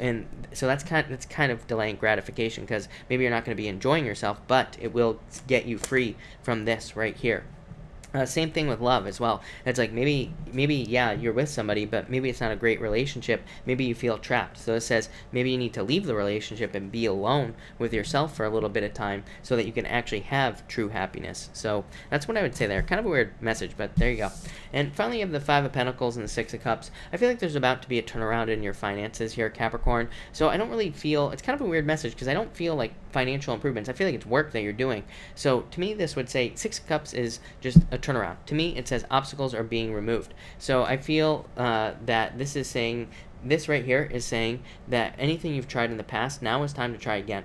that's kind of delaying gratification, because maybe you're not going to be enjoying yourself, but it will get you free from this right here. Same thing with love as well. It's like maybe yeah, you're with somebody, but maybe it's not a great relationship. Maybe you feel trapped. So it says maybe you need to leave the relationship and be alone with yourself for a little bit of time so that you can actually have true happiness. So that's what I would say there. Kind of a weird message, but there you go. And finally, you have the Five of Pentacles and the Six of Cups. I feel like there's about to be a turnaround in your finances here, Capricorn. So I don't really feel, it's kind of a weird message because I don't feel like financial improvements. I feel like it's work that you're doing. So to me, this would say Six of Cups is just a turnaround. To me, it says obstacles are being removed. So I feel that this is saying, this right here is saying that anything you've tried in the past, now is time to try again.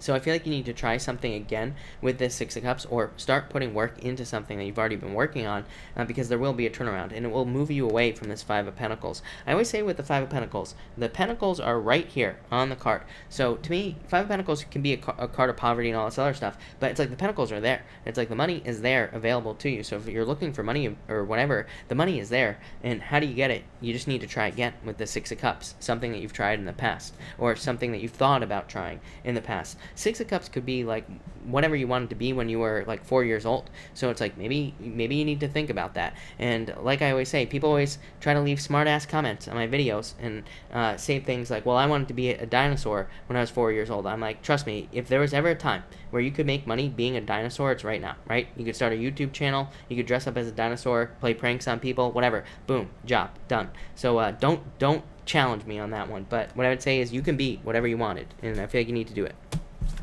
So I feel like you need to try something again with this Six of Cups, or start putting work into something that you've already been working on, because there will be a turnaround, and it will move you away from this Five of Pentacles. I always say with the Five of Pentacles, the Pentacles are right here on the card. So to me, Five of Pentacles can be a card of poverty and all this other stuff, but it's like the Pentacles are there. It's like the money is there available to you. So if you're looking for money or whatever, the money is there. And how do you get it? You just need to try again with the Six of Cups, something that you've tried in the past, or something that you've thought about trying in the past. Six of Cups could be like whatever you wanted to be when you were like 4 years old. So it's like maybe you need to think about that. And like I always say, people always try to leave smart ass comments on my videos and say things like, well, I wanted to be a dinosaur when I was 4 years old. I'm like, trust me, if there was ever a time where you could make money being a dinosaur, it's right now, right? You could start a YouTube channel, you could dress up as a dinosaur, play pranks on people, whatever, boom, job done. So don't challenge me on that one. But what I would say is you can be whatever you wanted, and I feel like you need to do it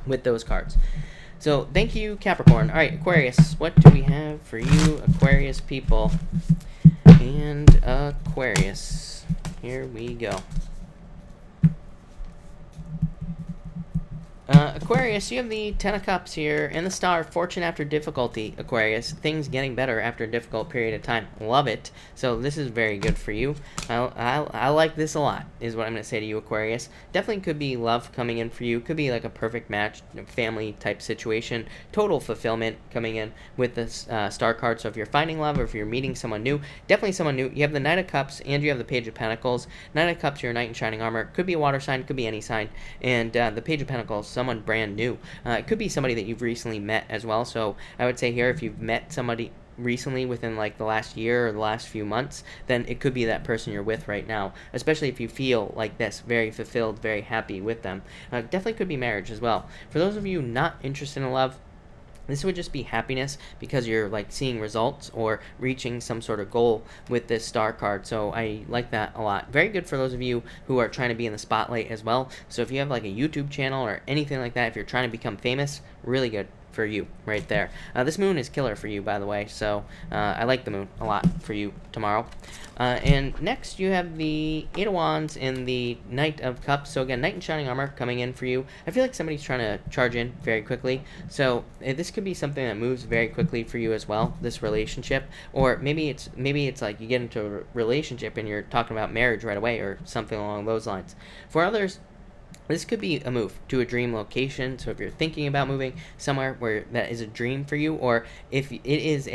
with those cards. So thank you, Capricorn. All right, Aquarius, what do we have for you, Aquarius people? And Aquarius, here we go. Aquarius, you have the Ten of Cups here, and the Star, Fortune after difficulty, Aquarius. Things getting better after a difficult period of time. Love it. So this is very good for you. I like this a lot, is what I'm going to say to you, Aquarius. Definitely could be love coming in for you. Could be like a perfect match, family type situation. Total fulfillment coming in with this Star card. So if you're finding love or if you're meeting someone new, definitely someone new. You have the Knight of Cups and you have the Page of Pentacles. Knight of Cups, you're a knight in shining armor. Could be a water sign, could be any sign. And the Page of Pentacles, someone brand new. It could be somebody that you've recently met as well. So I would say here, if you've met somebody recently within like the last year or the last few months, then it could be that person you're with right now, especially if you feel like this, very fulfilled, very happy with them. Definitely could be marriage as well. For those of you not interested in love, this would just be happiness because you're like seeing results or reaching some sort of goal with this Star card. So I like that a lot. Very good for those of you who are trying to be in the spotlight as well. So if you have like a YouTube channel or anything like that, if you're trying to become famous, really good for you right there. This moon is killer for you, by the way. So I like the moon a lot for you tomorrow. And next you have the Eight of Wands and the Knight of Cups. So again, Knight in shining armor coming in for you. I feel like somebody's trying to charge in very quickly. So this could be something that moves very quickly for you as well, this relationship. Or maybe it's like you get into a relationship and you're talking about marriage right away or something along those lines. For others, this could be a move to a dream location. So if you're thinking about moving somewhere where that is a dream for you, or if it is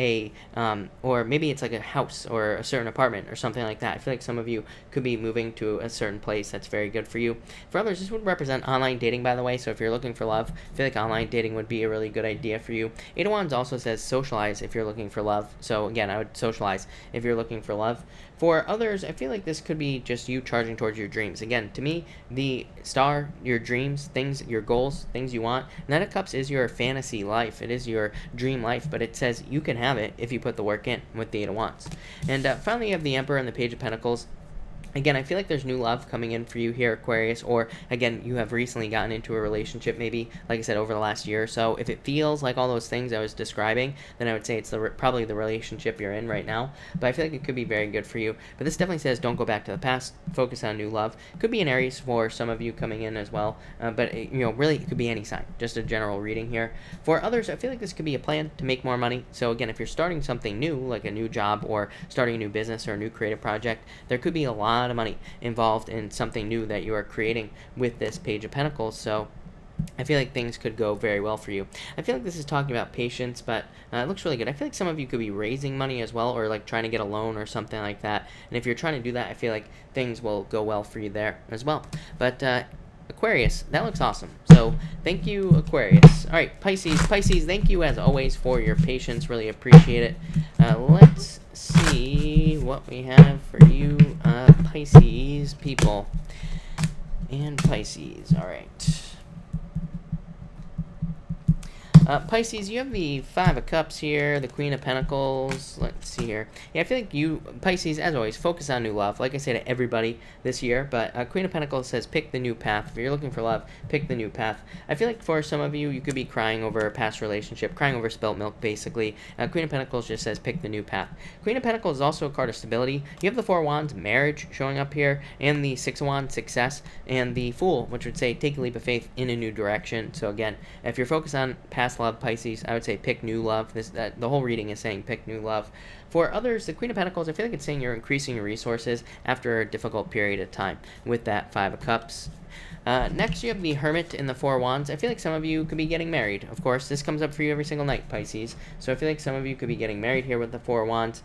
or maybe it's like a house or a certain apartment or something like that. I feel like some of you could be moving to a certain place that's very good for you. For others, this would represent online dating, by the way. So if you're looking for love, I feel like online dating would be a really good idea for you. Eight of Wands also says socialize if you're looking for love. So again, I would socialize if you're looking for love. For others, I feel like this could be just you charging towards your dreams. Again, to me, the Star, your dreams, things, your goals, things you want. Knight of Cups is your fantasy life. It is your dream life, but it says you can have it if you put the work in with the Eight of Wands. And finally, you have the Emperor and the Page of Pentacles. Again, I feel like there's new love coming in for you here, Aquarius, or again, you have recently gotten into a relationship, maybe, like I said, over the last year or so. If it feels like all those things I was describing, then I would say it's probably the relationship you're in right now, but I feel like it could be very good for you. But this definitely says don't go back to the past, focus on new love. Could be an Aries for some of you coming in as well, but really, it could be any sign, just a general reading here. For others, I feel like this could be a plan to make more money. So again, if you're starting something new, like a new job or starting a new business or a new creative project, there could be a lot of money involved in something new that you are creating with this Page of Pentacles. So I feel like things could go very well for you. I feel like this is talking about patience, but it looks really good. I feel like some of you could be raising money as well, or like trying to get a loan or something like that. And if you're trying to do that, I feel like things will go well for you there as well. But Aquarius. That looks awesome. So thank you, Aquarius. All right, Pisces. Pisces, thank you as always for your patience. Really appreciate it. Let's see what we have for you, Pisces people. And Pisces. All right. Pisces, you have the Five of Cups here, the Queen of Pentacles. Let's see here. Yeah, I feel like you, Pisces, as always, focus on new love. Like I say to everybody this year, but Queen of Pentacles says pick the new path. If you're looking for love, pick the new path. I feel like for some of you, you could be crying over a past relationship, crying over spilt milk, basically. Queen of Pentacles just says pick the new path. Queen of Pentacles is also a card of stability. You have the Four of Wands, marriage, showing up here, and the Six of Wands, success, and the Fool, which would say take a leap of faith in a new direction. So again, if you're focused on past love, Pisces, I would say pick new love. The whole reading is saying pick new love. For others, the Queen of Pentacles, I feel like it's saying you're increasing your resources after a difficult period of time with that Five of Cups. Next, you have the Hermit and the Four of Wands. I feel like some of you could be getting married. Of course, this comes up for you every single night, Pisces. So I feel like some of you could be getting married here with the Four of Wands.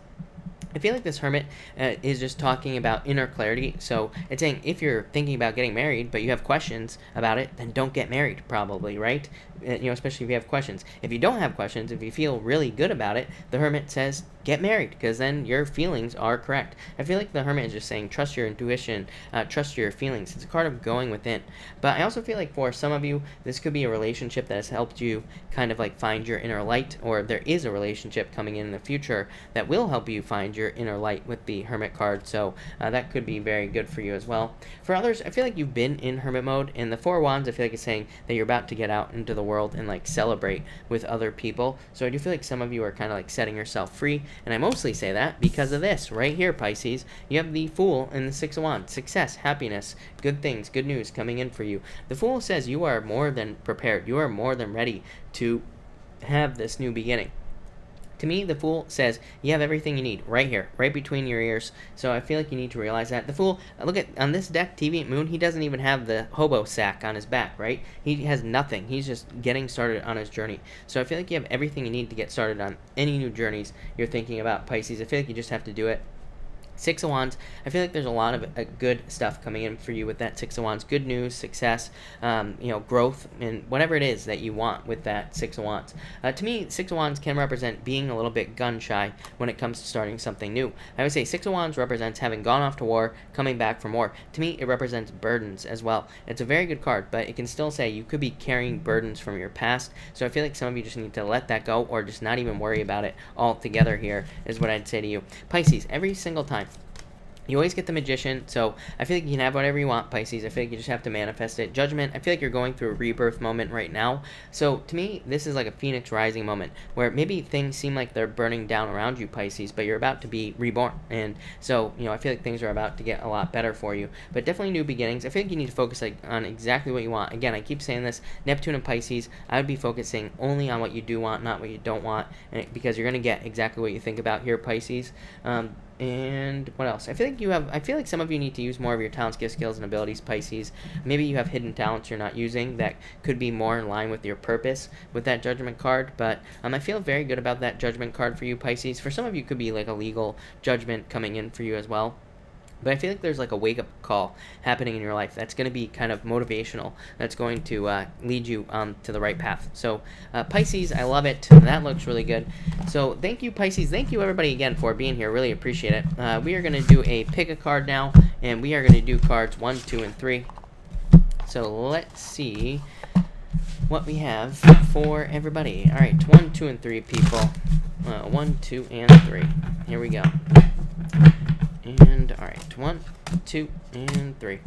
I feel like this Hermit is just talking about inner clarity. So it's saying if you're thinking about getting married, but you have questions about it, then don't get married, probably, right? Especially if you have questions. If you don't have questions, if you feel really good about it, the Hermit says get married, because then your feelings are correct. I feel like the Hermit is just saying trust your intuition, trust your feelings. It's a card of going within. But I also feel like for some of you, this could be a relationship that has helped you kind of like find your inner light, or there is a relationship coming in the future that will help you find your inner light with the Hermit card. So that could be very good for you as well. For others, I feel like you've been in Hermit mode, and the Four of Wands, I feel like it's saying that you're about to get out into the world and like celebrate with other people. So I do feel like some of you are kind of like setting yourself free, and I mostly say that because of this right here, Pisces. You have the Fool and the Six of Wands, success, happiness, good things, good news coming in for you. The Fool says you are more than prepared, you are more than ready to have this new beginning. To me, the Fool says you have everything you need right here, right between your ears. So I feel like you need to realize that. The Fool, look at, on this deck, TV Moon, he doesn't even have the hobo sack on his back, right? He has nothing. He's just getting started on his journey. So I feel like you have everything you need to get started on any new journeys you're thinking about, Pisces. I feel like you just have to do it. Six of Wands, I feel like there's a lot of good stuff coming in for you with that Six of Wands. Good news, success, growth, and whatever it is that you want with that Six of Wands. To me, Six of Wands can represent being a little bit gun-shy when it comes to starting something new. I would say Six of Wands represents having gone off to war, coming back for more. To me, it represents burdens as well. It's a very good card, but it can still say you could be carrying burdens from your past. So I feel like some of you just need to let that go, or just not even worry about it altogether here, is what I'd say to you. Pisces, every single time, you always get the Magician, so I feel like you can have whatever you want, Pisces. I feel like you just have to manifest it. Judgment, I feel like you're going through a rebirth moment right now. So to me, this is like a phoenix rising moment, where maybe things seem like they're burning down around you, Pisces, but you're about to be reborn. And so, I feel like things are about to get a lot better for you. But definitely new beginnings. I feel like you need to focus on exactly what you want. Again, I keep saying this, Neptune and Pisces, I would be focusing only on what you do want, not what you don't want, because you're going to get exactly what you think about here, Pisces. And what else? I feel like some of you need to use more of your talents, gifts, skills, and abilities, Pisces. Maybe you have hidden talents you're not using that could be more in line with your purpose with that Judgment card. But I feel very good about that Judgment card for you, Pisces. For some of you, it could be like a legal judgment coming in for you as well. But I feel like there's like a wake-up call happening in your life that's going to be kind of motivational, that's going to lead you to the right path. So Pisces, I love it. That looks really good. So thank you, Pisces. Thank you, everybody, again, for being here. Really appreciate it. We are going to do a pick a card now, and we are going to do cards 1, 2, and 3. So let's see what we have for everybody. All right, 1, 2, and 3, people. 1, 2, and 3. Here we go. And, all right, 1, 2, and 3.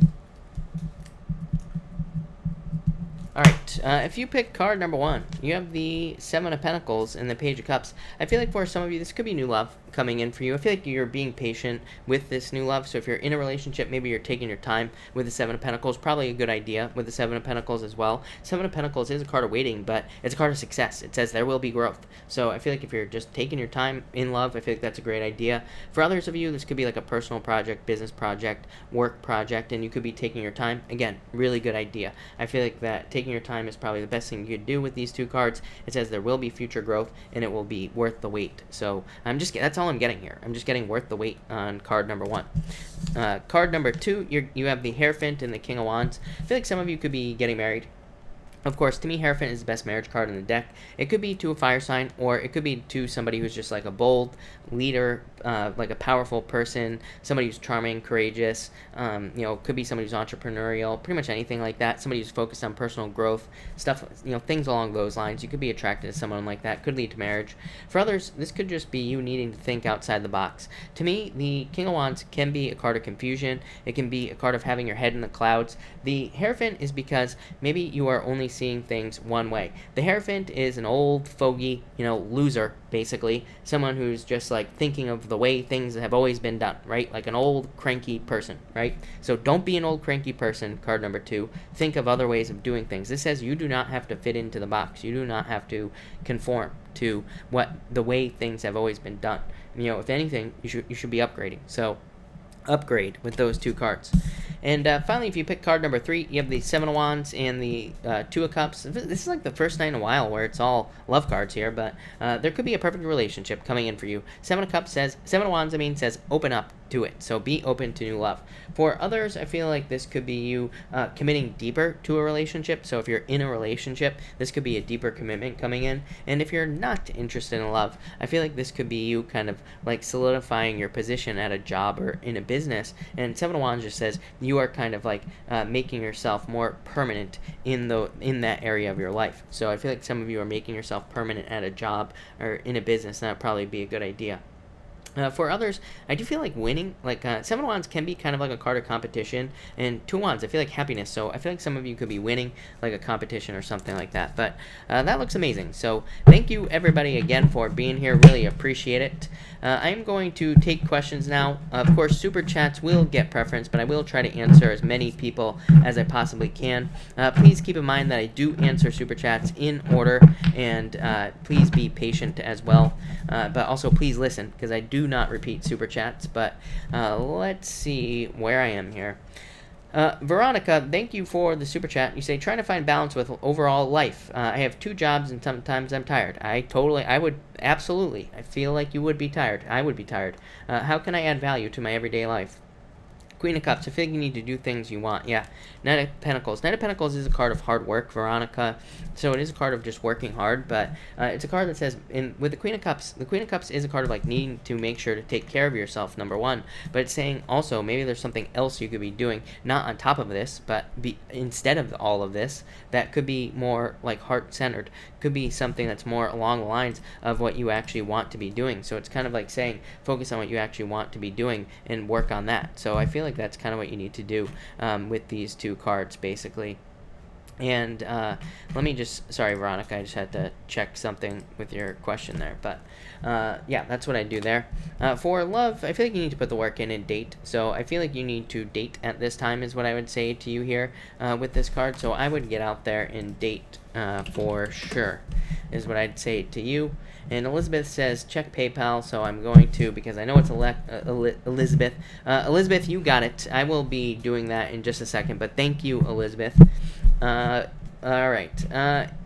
All right, if you pick card number 1, you have the Seven of Pentacles and the Page of Cups. I feel like for some of you, this could be new love coming in for you. I feel like you're being patient with this new love. So if you're in a relationship, maybe you're taking your time with the Seven of Pentacles. Probably a good idea with the Seven of Pentacles as well. Seven of Pentacles is a card of waiting, but it's a card of success. It says there will be growth. So I feel like if you're just taking your time in love, I feel like that's a great idea. For others of you, this could be like a personal project, business project, work project, and you could be taking your time. Again, really good idea. I feel like that taking taking your time is probably the best thing you could do with these two cards. It says there will be future growth, and it will be worth the wait. So that's all I'm getting here. I'm just getting worth the wait on card number 1. Card number 2, you have the Hierophant and the King of Wands. I feel like some of you could be getting married. Of course, to me, Hierophant is the best marriage card in the deck. It could be to a fire sign, or it could be to somebody who's just like a bold leader, like a powerful person, somebody who's charming, courageous. Could be somebody who's entrepreneurial, pretty much anything like that. Somebody who's focused on personal growth, stuff, things along those lines. You could be attracted to someone like that. Could lead to marriage. For others, this could just be you needing to think outside the box. To me, the King of Wands can be a card of confusion. It can be a card of having your head in the clouds. The Hierophant is because maybe you are only seeing things one way. The Hierophant is an old fogey, loser, basically. Someone who's just like thinking of the way things have always been done, right? Like an old cranky person, right? So don't be an old cranky person, card number 2. Think of other ways of doing things. This says you do not have to fit into the box. You do not have to conform to the way things have always been done. If anything, you should be upgrading. So upgrade with those 2 cards. And finally, if you pick card number 3, you have the 7 of Wands and the 2 of Cups. This is like the first night in a while where it's all love cards here, but there could be a perfect relationship coming in for you. 7 of Cups says, 7 of Wands, says open up to it. So be open to new love. For others, I feel like this could be you committing deeper to a relationship. So if you're in a relationship, this could be a deeper commitment coming in. And if you're not interested in love, I feel like this could be you kind of like solidifying your position at a job or in a business. And 7 of Wands just says you are kind of like making yourself more permanent in that area of your life. So I feel like some of you are making yourself permanent at a job or in a business. That would probably be a good idea. For others, I do feel like winning. Like 7 of Wands can be kind of like a card of competition, and 2 of Wands, I feel like happiness. So I feel like some of you could be winning like a competition or something like that. But that looks amazing. So thank you everybody again for being here. Really appreciate it. I am going to take questions now. Of course, super chats will get preference, but I will try to answer as many people as I possibly can. Please keep in mind that I do answer super chats in order, and please be patient as well. But also please listen, because I do not repeat super chats. But let's see where I am here. Veronica, thank you for the super chat. You say, trying to find balance with overall life. I have 2 jobs and sometimes I'm tired. I feel like you would be tired. I would be tired. How can I add value to my everyday life? Queen of Cups, I feel like you need to do things you want. Yeah. Knight of Pentacles. Knight of Pentacles is a card of hard work, Veronica. So it is a card of just working hard, but it's a card that says, with the Queen of Cups is a card of like needing to make sure to take care of yourself, number 1. But it's saying also maybe there's something else you could be doing, not on top of this, but instead of all of this, that could be more like heart-centered. Could be something that's more along the lines of what you actually want to be doing. So it's kind of like saying, focus on what you actually want to be doing and work on that. So I feel like that's kind of what you need to do with these 2 cards, basically. And let me just, sorry, Veronica, I just had to check something with your question there. But yeah, that's what I do there. For love, I feel like you need to put the work in and date. So I feel like you need to date at this time is what I would say to you here with this card. So I would get out there and date for sure is what I'd say to you. And Elizabeth says, check PayPal, so I'm going to, because I know it's Elizabeth. Elizabeth, you got it. I will be doing that in just a second, but thank you, Elizabeth. All right.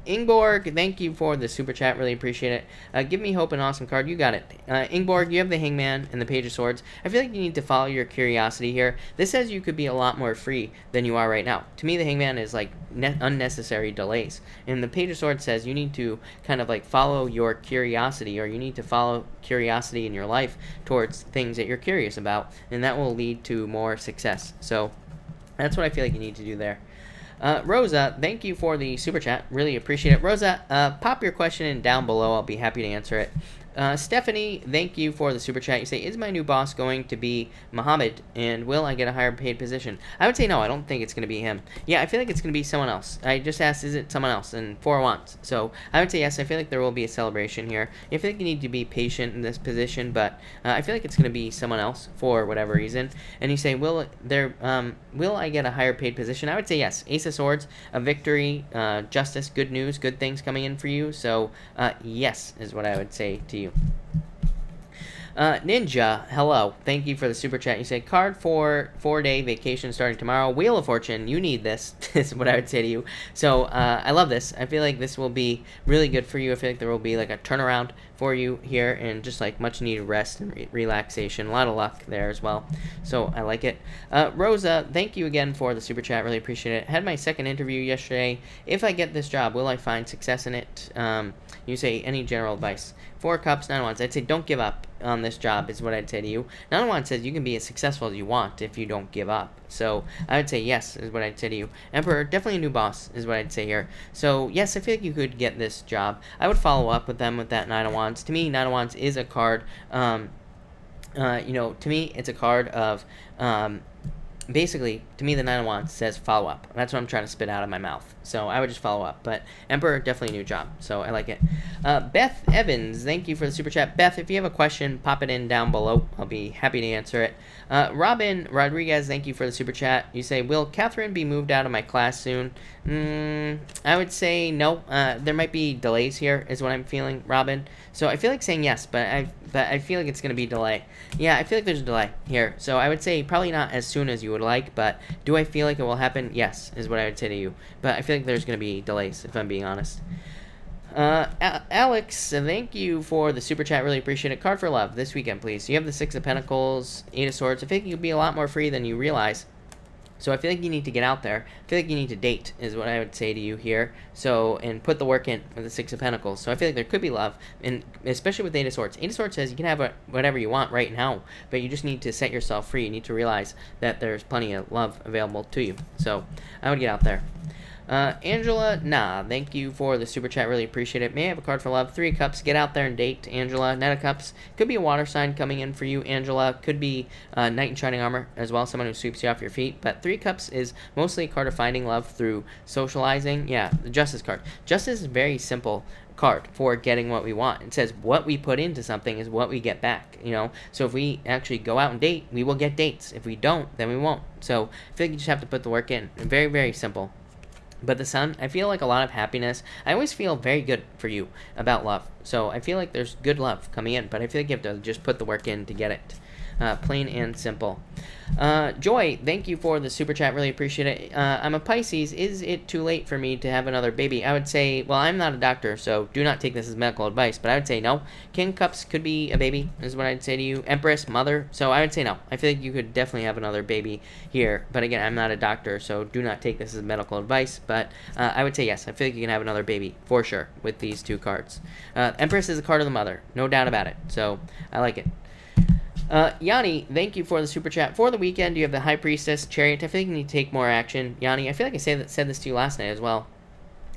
Ingborg, thank you for the super chat. Really appreciate it. Give me hope, an awesome card. You got it. Ingborg, you have the Hangman and the Page of Swords. I feel like you need to follow your curiosity here. This says you could be a lot more free than you are right now. To me, the Hangman is like unnecessary delays. And the Page of Swords says you need to kind of like follow your curiosity, or you need to follow curiosity in your life towards things that you're curious about. And that will lead to more success. So that's what I feel like you need to do there. Rosa, thank you for the super chat. Really appreciate it. Rosa, pop your question in down below. I'll be happy to answer it. Stephanie, thank you for the super chat. You say, is my new boss going to be Muhammad, and will I get a higher paid position? I would say no. I don't think it's going to be him. Yeah, I feel like it's going to be someone else. I just asked, is it someone else? And 4 wants. So I would say yes. I feel like there will be a celebration here. I feel like you need to be patient in this position, but I feel like it's going to be someone else for whatever reason. And you say, will I get a higher paid position? I would say yes. Ace of Swords, a victory, justice, good news, good things coming in for you. So yes is what I would say to you. Ninja, hello. Thank you for the super chat. You say card for 4-day vacation starting tomorrow. Wheel of Fortune, you need this. This is what I would say to you. So I love this. I feel like this will be really good for you. I feel like there will be like a turnaround for you here and just like much needed rest and relaxation. A lot of luck there as well. So I like it. Rosa, thank you again for the super chat. Really appreciate it. Had my second interview yesterday. If I get this job, will I find success in it? You say any general advice. 4 cups, 9 of wands. I'd say don't give up on this job is what I'd say to you. 9 of wands says you can be as successful as you want if you don't give up. So I would say yes is what I'd say to you. Emperor, definitely a new boss is what I'd say here. So yes, I feel like you could get this job. I would follow up with them with that 9 of wands. To me, 9 of wands is a card, to me, it's a card of, basically, to me, the 9 of wands says follow up. That's what I'm trying to spit out of my mouth. So I would just follow up. But Emperor, definitely a new job. So I like it. Beth Evans, thank you for the super chat. Beth, if you have a question, pop it in down below. I'll be happy to answer it. Robin Rodriguez, thank you for the super chat. You say, will Catherine be moved out of my class soon? I would say no. There might be delays here is what I'm feeling, Robin. So I feel like saying yes, but I feel like it's going to be delay. Yeah, I feel like there's a delay here. So I would say probably not as soon as you would like, but do I feel like it will happen? Yes, is what I would say to you. But I feel like there's going to be delays, if I'm being honest. Alex, thank you for the super chat. Really appreciate it. Card for love this weekend, please. You have the 6 of Pentacles, 8 of Swords. I think you'll be a lot more free than you realize. So I feel like you need to get out there. I feel like you need to date is what I would say to you here. So, and put the work in with the 6 of Pentacles. So I feel like there could be love, and especially with 8 of Swords. 8 of Swords says you can have whatever you want right now, but you just need to set yourself free. You need to realize that there's plenty of love available to you. So I would get out there. Angela, thank you for the super chat. Really appreciate it. May I have a card for love? 3 of Cups. Get out there and date, Angela. Knight of Cups. Could be a water sign coming in for you, Angela. Could be Knight in Shining Armor as well. Someone who sweeps you off your feet. But 3 of Cups is mostly a card of finding love through socializing. Yeah, the Justice card. Justice is very simple card for getting what we want. It says what we put into something is what we get back, so if we actually go out and date, we will get dates. If we don't, then we won't. So I feel like you just have to put the work in. Very, very simple. But the Sun, I feel like a lot of happiness. I always feel very good for you about love. So I feel like there's good love coming in, but I feel like you have to just put the work in to get it. Plain and simple. Joy, thank you for the super chat. Really appreciate it. I'm a Pisces. Is it too late for me to have another baby? I would say, well, I'm not a doctor, so do not take this as medical advice, but I would say no. King of Cups could be a baby, is what I'd say to you. Empress, mother. So I would say no. I feel like you could definitely have another baby here, but again, I'm not a doctor, so do not take this as medical advice, but I would say yes. I feel like you can have another baby for sure with these 2 cards. Empress is a card of the mother, no doubt about it, so I like it. Yanni, thank you for the super chat. For the weekend, you have the High Priestess, Chariot. I feel like you need to take more action. Yanni, I feel like I said this to you last night as well.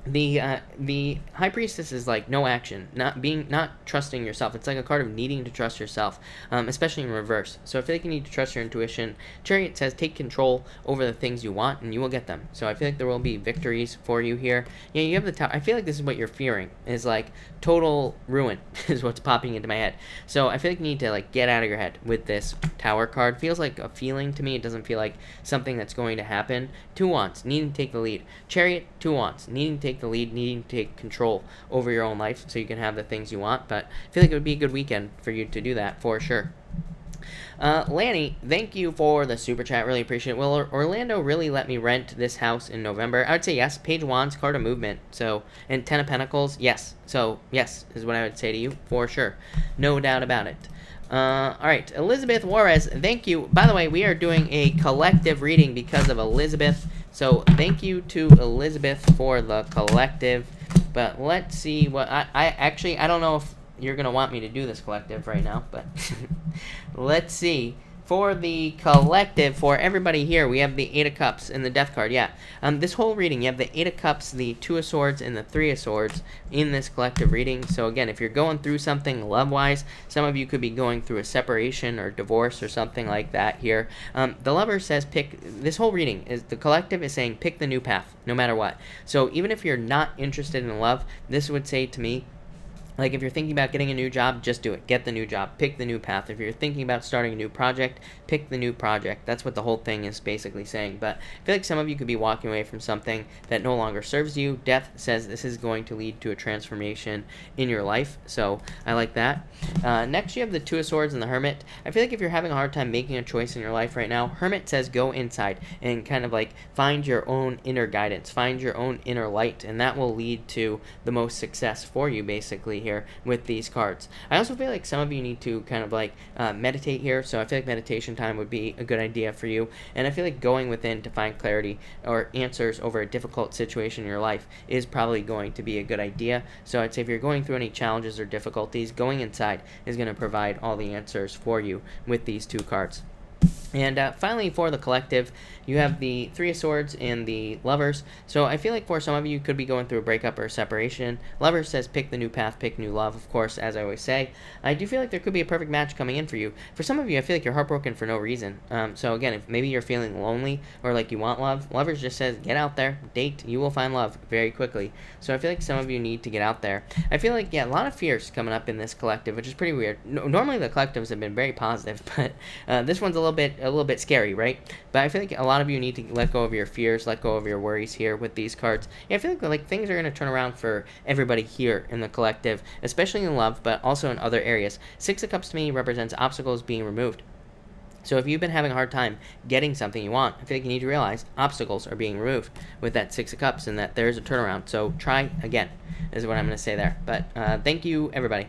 The High Priestess is like no action, not trusting yourself. It's like a card of needing to trust yourself, especially in reverse. So I feel like you need to trust your intuition. Chariot says take control over the things you want, and you will get them. So I feel like there will be victories for you here. Yeah, you have the Tower. I feel like this is what you're fearing, is like total ruin is what's popping into my head. So I feel like you need to like get out of your head with this Tower card. Feels like a feeling to me. It doesn't feel like something that's going to happen. 2 wands, needing to take the lead. Chariot, 2 wands, needing to take the lead, needing to take control over your own life so you can have the things you want. But I feel like it would be a good weekend for you to do that for sure. Lanny, thank you for the super chat. Really appreciate it. Will Orlando really let me rent this house in November? I would say yes. Page of Wands, card of movement. So, and 10 of Pentacles, yes. So, yes, is what I would say to you for sure. No doubt about it. All right, Elizabeth Juarez, thank you. By the way, we are doing a collective reading because of Elizabeth. So, thank you to Elizabeth for the collective. But let's see what I don't know if you're going to want me to do this collective right now, but let's see. For the collective, for everybody here, we have the 8 of Cups and the Death card, yeah. This whole reading, you have the 8 of Cups, the 2 of Swords, and the 3 of Swords in this collective reading. So again, if you're going through something love-wise, some of you could be going through a separation or divorce or something like that here. The Lover says this whole reading, the collective is saying pick the new path, no matter what. So even if you're not interested in love, this would say to me, Like, if you're thinking about getting a new job, just do it. Get the new job. Pick the new path. If you're thinking about starting a new project, pick the new project. That's what the whole thing is basically saying. But I feel like some of you could be walking away from something that no longer serves you. Death says this is going to lead to a transformation in your life. So I like that. Next, you have the Two of Swords and the Hermit. I feel like if you're having a hard time making a choice in your life right now, Hermit says go inside and kind of like find your own inner guidance. Find your own inner light. And that will lead to the most success for you, basically, here with these cards. I also feel like some of you need to kind of like meditate here, so I feel like meditation time would be a good idea for you, and I feel like going within to find clarity or answers over a difficult situation in your life is probably going to be a good idea. So I'd say if you're going through any challenges or difficulties, going inside is going to provide all the answers for you with these two cards. And finally, for the collective, you have the Three of Swords and the Lovers. So I feel like for some of you, you could be going through a breakup or a separation. Lovers says pick the new path, pick new love, of course, as I always say. I do feel like there could be a perfect match coming in for you. For some of you, I feel like you're heartbroken for no reason. So again, if maybe you're feeling lonely or like you want love, Lovers just says get out there, date, you will find love very quickly. So I feel like some of you need to get out there. I feel like, yeah, a lot of fears coming up in this collective, which is pretty weird. Normally the collectives have been very positive, but this one's a little bit scary, right? But I feel like a lot of you need to let go of your fears, let go of your worries here with these cards. Yeah, I feel like things are going to turn around for everybody here in the collective, especially in love, but also in other areas. Six of Cups to me represents obstacles being removed. So if you've been having a hard time getting something you want, I feel like you need to realize obstacles are being removed with that Six of Cups and that there's a turnaround. So try again is what I'm going to say there. But thank you, everybody.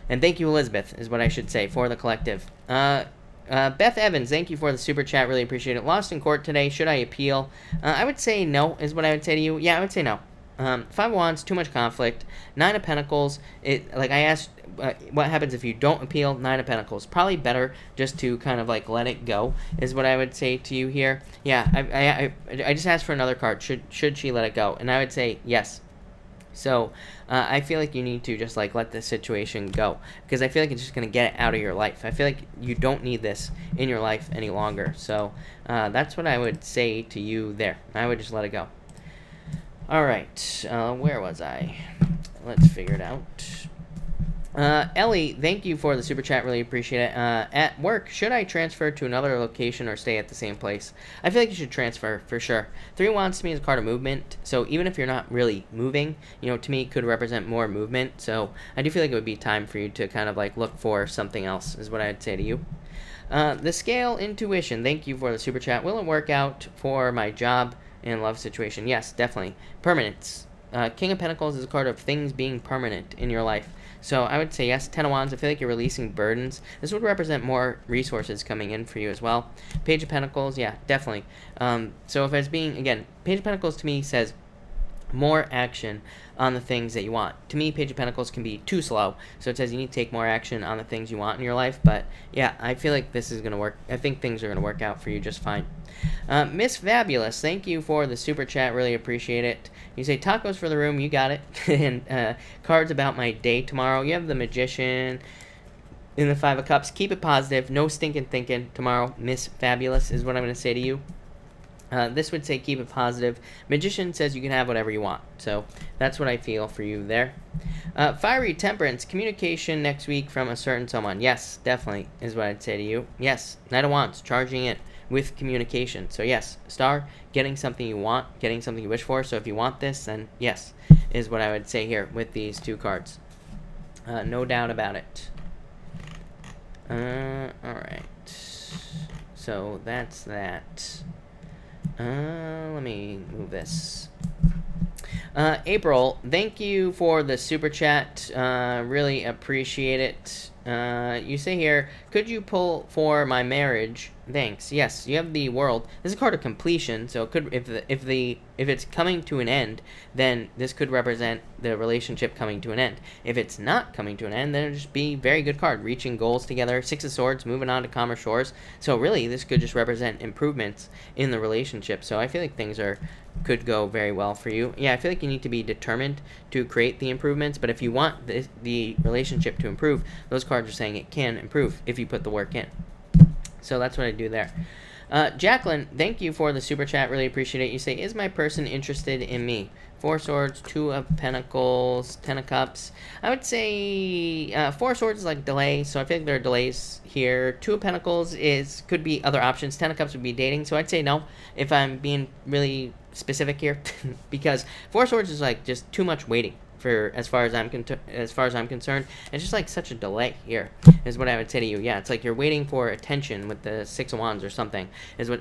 And thank you, Elizabeth, is what I should say for the collective. Beth Evans, thank you for the super chat. Really appreciate it. Lost in court today. Should I appeal? I would say no, is what I would say to you. Yeah, I would say no. Five of Wands, too much conflict. Nine of Pentacles, like I asked, what happens if you don't appeal? Nine of Pentacles. Probably better just to kind of like let it go, is what I would say to you here. Yeah, I just asked for another card. Should she let it go? And I would say yes. So I feel like you need to just like let this situation go, because I feel like it's just going to get it out of your life. I feel like you don't need this in your life any longer. So that's what I would say to you there. I would just let it go. All right, where was I? Let's figure it out. Ellie, thank you for the super chat. Really appreciate it. At work, should I transfer to another location or stay at the same place? I feel like you should transfer for sure. Three of Wands to me is a card of movement. So even if you're not really moving, to me it could represent more movement. So I do feel like it would be time for you to kind of like look for something else, is what I'd say to you. The Scale, Intuition, thank you for the super chat. Will it work out for my job and love situation? Yes, definitely. Permanence. King of Pentacles is a card of things being permanent in your life. So I would say yes. Ten of Wands, I feel like you're releasing burdens. This would represent more resources coming in for you as well. Page of Pentacles, yeah, definitely. So if it's being, again, Page of Pentacles to me says more action on the things that you want. To me, Page of Pentacles can be too slow. So it says you need to take more action on the things you want in your life. But yeah, I feel like this is going to work. I think things are going to work out for you just fine. Miss Fabulous, thank you for the super chat. Really appreciate it. You say tacos for the room. You got it. And cards about my day tomorrow. You have the Magician in the Five of Cups. Keep it positive. No stinking thinking tomorrow. Miss Fabulous is what I'm going to say to you. This would say keep it positive. Magician says you can have whatever you want. So that's what I feel for you there. Fiery Temperance, communication next week from a certain someone. Yes, definitely is what I'd say to you. Yes, Knight of Wands, charging it with communication. So yes, Star, getting something you want, getting something you wish for. So if you want this, then yes, is what I would say here with these two cards. No doubt about it. All right. So that's that. Let me move this. April, thank you for the super chat. Really appreciate it. You say here, could you pull for my marriage? Thanks. Yes, you have the World. This is a card of completion, so it could, if it's coming to an end, then this could represent the relationship coming to an end. If it's not coming to an end, then it'll just be a very good card. Reaching goals together. Six of Swords, moving on to calmer shores. So really, this could just represent improvements in the relationship. So I feel like things could go very well for you. Yeah, I feel like you need to be determined to create the improvements, but if you want the relationship to improve, those cards are saying it can improve if you put the work in. So that's what I do there. Jacqueline, thank you for the super chat. Really appreciate it. You say, is my person interested in me? Four Swords, Two of Pentacles, Ten of Cups. I would say Four Swords is like delay, so I feel like there are delays here. Two of Pentacles could be other options. Ten of Cups would be dating, so I'd say no if I'm being really specific here, because Four Swords is like just too much waiting. As far as I'm concerned, it's just like such a delay here, is what I would say to you. Yeah, it's like you're waiting for attention with the Six of Wands or something,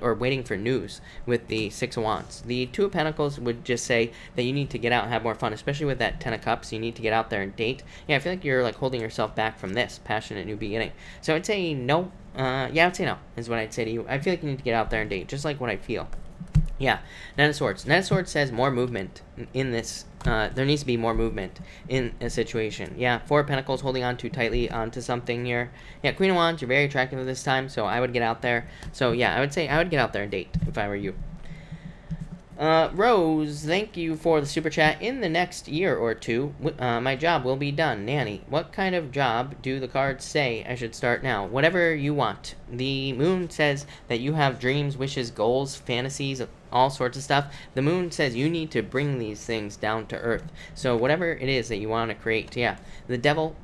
or waiting for news with the Six of Wands. The Two of Pentacles would just say that you need to get out and have more fun, especially with that Ten of Cups. You need to get out there and date. Yeah, I feel like you're like holding yourself back from this passionate new beginning. So I'd say no. Yeah, I'd say no, is what I'd say to you. I feel like you need to get out there and date, just like what I feel. Yeah, Knight of Swords. Knight of Swords says more movement in this. There needs to be more movement in a situation. Yeah, Four of Pentacles, holding on too tightly onto something here. Yeah, Queen of Wands, you're very attractive at this time, so I would get out there. So yeah, I would say I would get out there and date if I were you. Rose, thank you for the super chat. In the next year or two, my job will be done. Nanny, what kind of job do the cards say I should start now? Whatever you want. The moon says that you have dreams, wishes, goals, fantasies, all sorts of stuff. The moon says you need to bring these things down to earth. So whatever it is that you want to create, yeah. The devil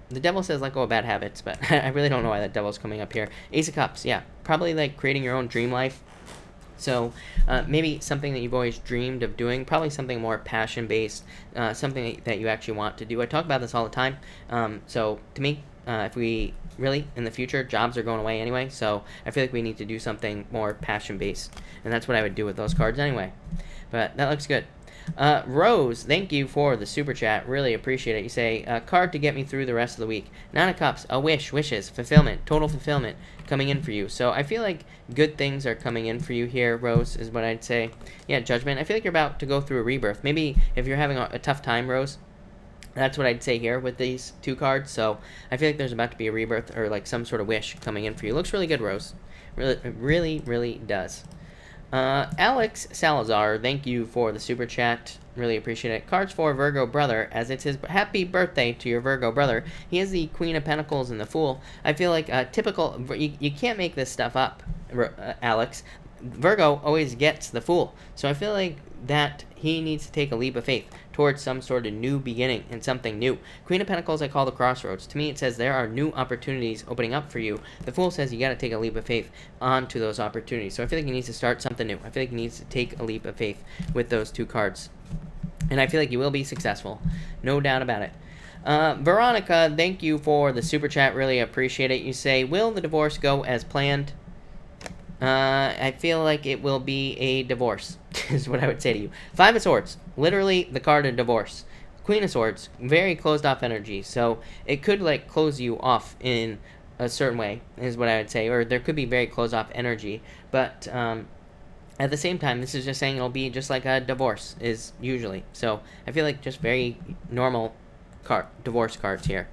says let go of bad habits, but I really don't know why that devil's coming up here. Ace of Cups, yeah. Probably like creating your own dream life. So maybe something that you've always dreamed of doing, probably something more passion-based, something that you actually want to do. I talk about this all the time. So to me, if we really, in the future, jobs are going away anyway, so I feel like we need to do something more passion-based. And that's what I would do with those cards anyway. But that looks good. Rose, thank you for the super chat. Really appreciate it. You say, card to get me through the rest of the week. Nine of Cups, a wish, wishes, fulfillment, total fulfillment coming in for you. So I feel like good things are coming in for you here, Rose, is what I'd say. Yeah, Judgment. I feel like you're about to go through a rebirth. Maybe if you're having a tough time, Rose, that's what I'd say here with these two cards. So I feel like there's about to be a rebirth or like some sort of wish coming in for you. Looks really good, Rose. Really does. Alex Salazar, thank you for the super chat. Really appreciate it. Cards for Virgo brother, as it's his happy birthday to your Virgo brother. He has the Queen of Pentacles and the Fool. I feel like typical. You can't make this stuff up, Alex. Virgo always gets the Fool, so I feel like that he needs to take a leap of faith towards some sort of new beginning and something new. Queen of Pentacles I call the crossroads. To me, it says there are new opportunities opening up for you. The Fool says you got to take a leap of faith onto those opportunities. So I feel like he needs to start something new. I feel like he needs to take a leap of faith with those two cards. And I feel like you will be successful. No doubt about it. Veronica, thank you for the super chat. Really appreciate it. You say, will the divorce go as planned? I feel like it will be a divorce, is what I would say to you. Five of Swords, literally the card of divorce. Queen of Swords, very closed off energy, so it could like close you off in a certain way, is what I would say, or there could be very closed off energy, but at the same time, this is just saying it'll be just like a divorce is usually. So I feel like just very normal divorce cards here.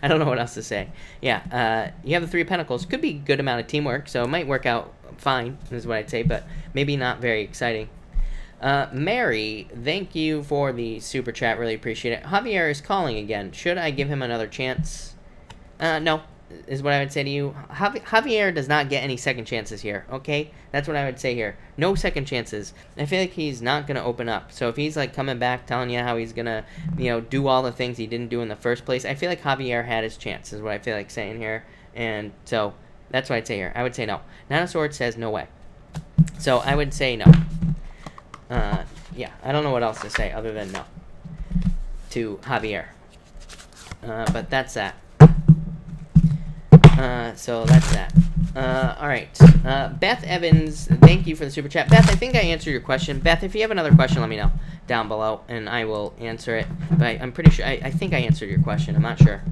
I don't know what else to say. Yeah, you have the Three of Pentacles. Could be a good amount of teamwork, so it might work out fine, is what I'd say, but maybe not very exciting. Mary, thank you for the super chat. Really appreciate it. Javier is calling again. Should I give him another chance? No, is what I would say to you. Javier does not get any second chances here, okay? That's what I would say here. No second chances. I feel like he's not going to open up. So if he's like coming back telling you how he's going to, do all the things he didn't do in the first place, I feel like Javier had his chance, is what I feel like saying here. And so that's what I'd say here. I would say no. Nine of Swords says no way. So I would say no. Yeah, I don't know what else to say other than no to Javier. But that's that. So that's that. Alright. Beth Evans, thank you for the super chat. Beth, I think I answered your question. Beth, if you have another question, let me know down below, and I will answer it. But I'm pretty sure, I think I answered your question. I'm not sure.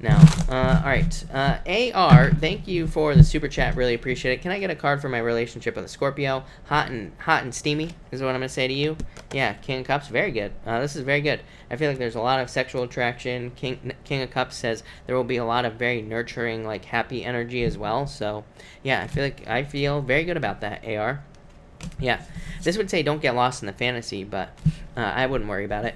Now, alright. AR, thank you for the super chat. Really appreciate it. Can I get a card for my relationship with a Scorpio? Hot and steamy is what I'm going to say to you. Yeah, King of Cups, very good. This is very good. I feel like there's a lot of sexual attraction. King of Cups says there will be a lot of very nurturing, like, happy energy as well. So, yeah, I feel very good about that, AR. Yeah, this would say don't get lost in the fantasy, but I wouldn't worry about it.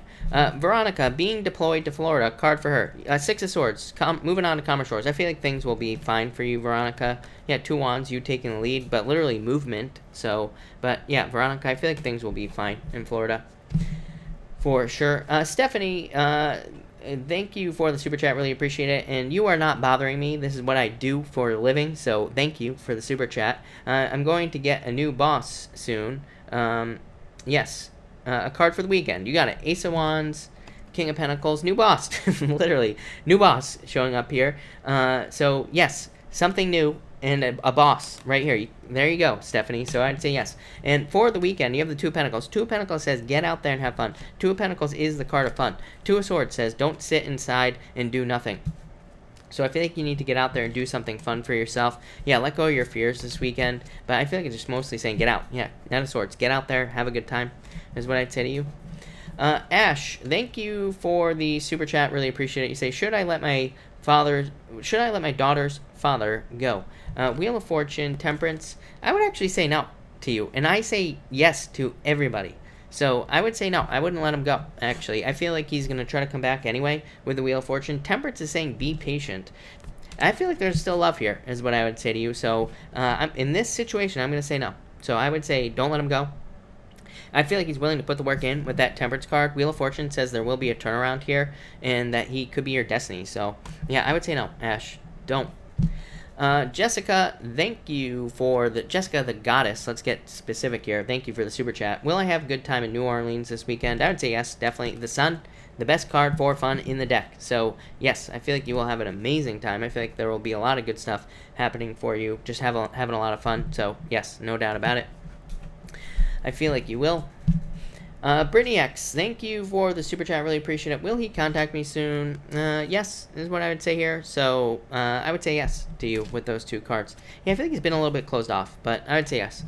Veronica, being deployed to Florida, card for her. Six of Swords, moving on to calmer shores. I feel like things will be fine for you, Veronica. Yeah, Two Wands, you taking the lead, but literally movement. So, but yeah, Veronica, I feel like things will be fine in Florida. for sure. Stephanie, thank you for the super chat. Really appreciate it. And you are not bothering me. This is what I do for a living. So thank you for the super chat. I'm going to get a new boss soon. Yes. A card for the weekend. You got it. Ace of Wands, King of Pentacles, new boss. Literally, new boss showing up here. So yes, something new. And a boss right here. There you go, Stephanie. So I'd say yes. And for the weekend, you have the Two of Pentacles. Two of Pentacles says, get out there and have fun. Two of Pentacles is the card of fun. Two of Swords says, don't sit inside and do nothing. So I feel like you need to get out there and do something fun for yourself. Yeah, let go of your fears this weekend. But I feel like it's just mostly saying, get out. Yeah, Knight of Swords. Get out there. Have a good time is what I'd say to you. Ash, thank you for the super chat. Really appreciate it. You say, should I let my daughter's father go? Wheel of Fortune, Temperance. I would actually say no to you, and I say yes to everybody. So I would say no. I wouldn't let him go, actually. I feel like he's going to try to come back anyway with the Wheel of Fortune. Temperance is saying be patient. I feel like there's still love here, is what I would say to you. So in this situation, I'm going to say no. So I would say don't let him go. I feel like he's willing to put the work in with that Temperance card. Wheel of Fortune says there will be a turnaround here, and that he could be your destiny. So, yeah, I would say no, Ash. Don't. Jessica, thank you for Jessica the Goddess. Let's get specific here. Thank you for the super chat. Will I have a good time in New Orleans this weekend? I would say yes, definitely. The Sun, the best card for fun in the deck. So, yes, I feel like you will have an amazing time. I feel like there will be a lot of good stuff happening for you. Just having a lot of fun. So, yes, no doubt about it. I feel like you will. Brittany X, thank you for the super chat. Really appreciate it. Will he contact me soon? Yes, is what I would say here. So, I would say yes to you with those two cards. Yeah, I feel like he's been a little bit closed off, but I would say yes.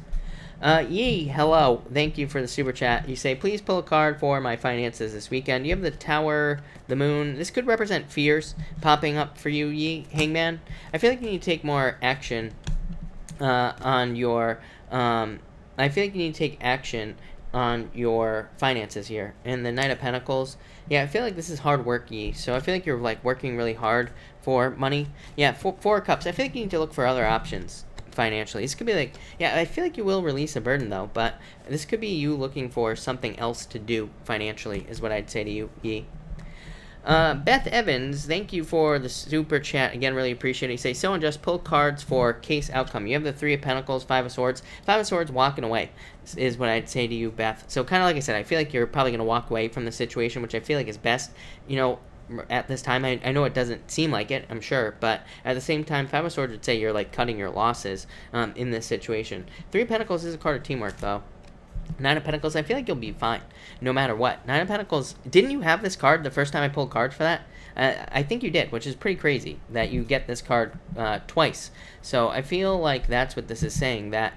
Yee, hello. Thank you for the super chat. You say, please pull a card for my finances this weekend. You have the Tower, the Moon. This could represent fears popping up for you, Yee. Hangman. I feel like you need to take more action on your... I feel like you need to take action on your finances here. And the Knight of Pentacles, yeah, I feel like this is hard work, Yee. So I feel like you're like working really hard for money. Yeah, Four of Cups, I feel like you need to look for other options financially. This could be like, yeah, I feel like you will release a burden though, but this could be you looking for something else to do financially is what I'd say to you, Yee. Beth Evans, thank you for the super chat. Again, really appreciate it. You say, someone just pull cards for case outcome. You have the Three of Pentacles, Five of Swords. Five of Swords walking away is what I'd say to you, Beth. So kind of like I said, I feel like you're probably going to walk away from the situation, which I feel like is best, you know, at this time. I know it doesn't seem like it, I'm sure, but at the same time, Five of Swords would say you're like cutting your losses in this situation. Three of Pentacles is a card of teamwork, though. Nine of Pentacles, I feel like you'll be fine, no matter what. Nine of Pentacles, didn't you have this card the first time I pulled cards for that? I think you did, which is pretty crazy that you get this card twice. So I feel like that's what this is saying, that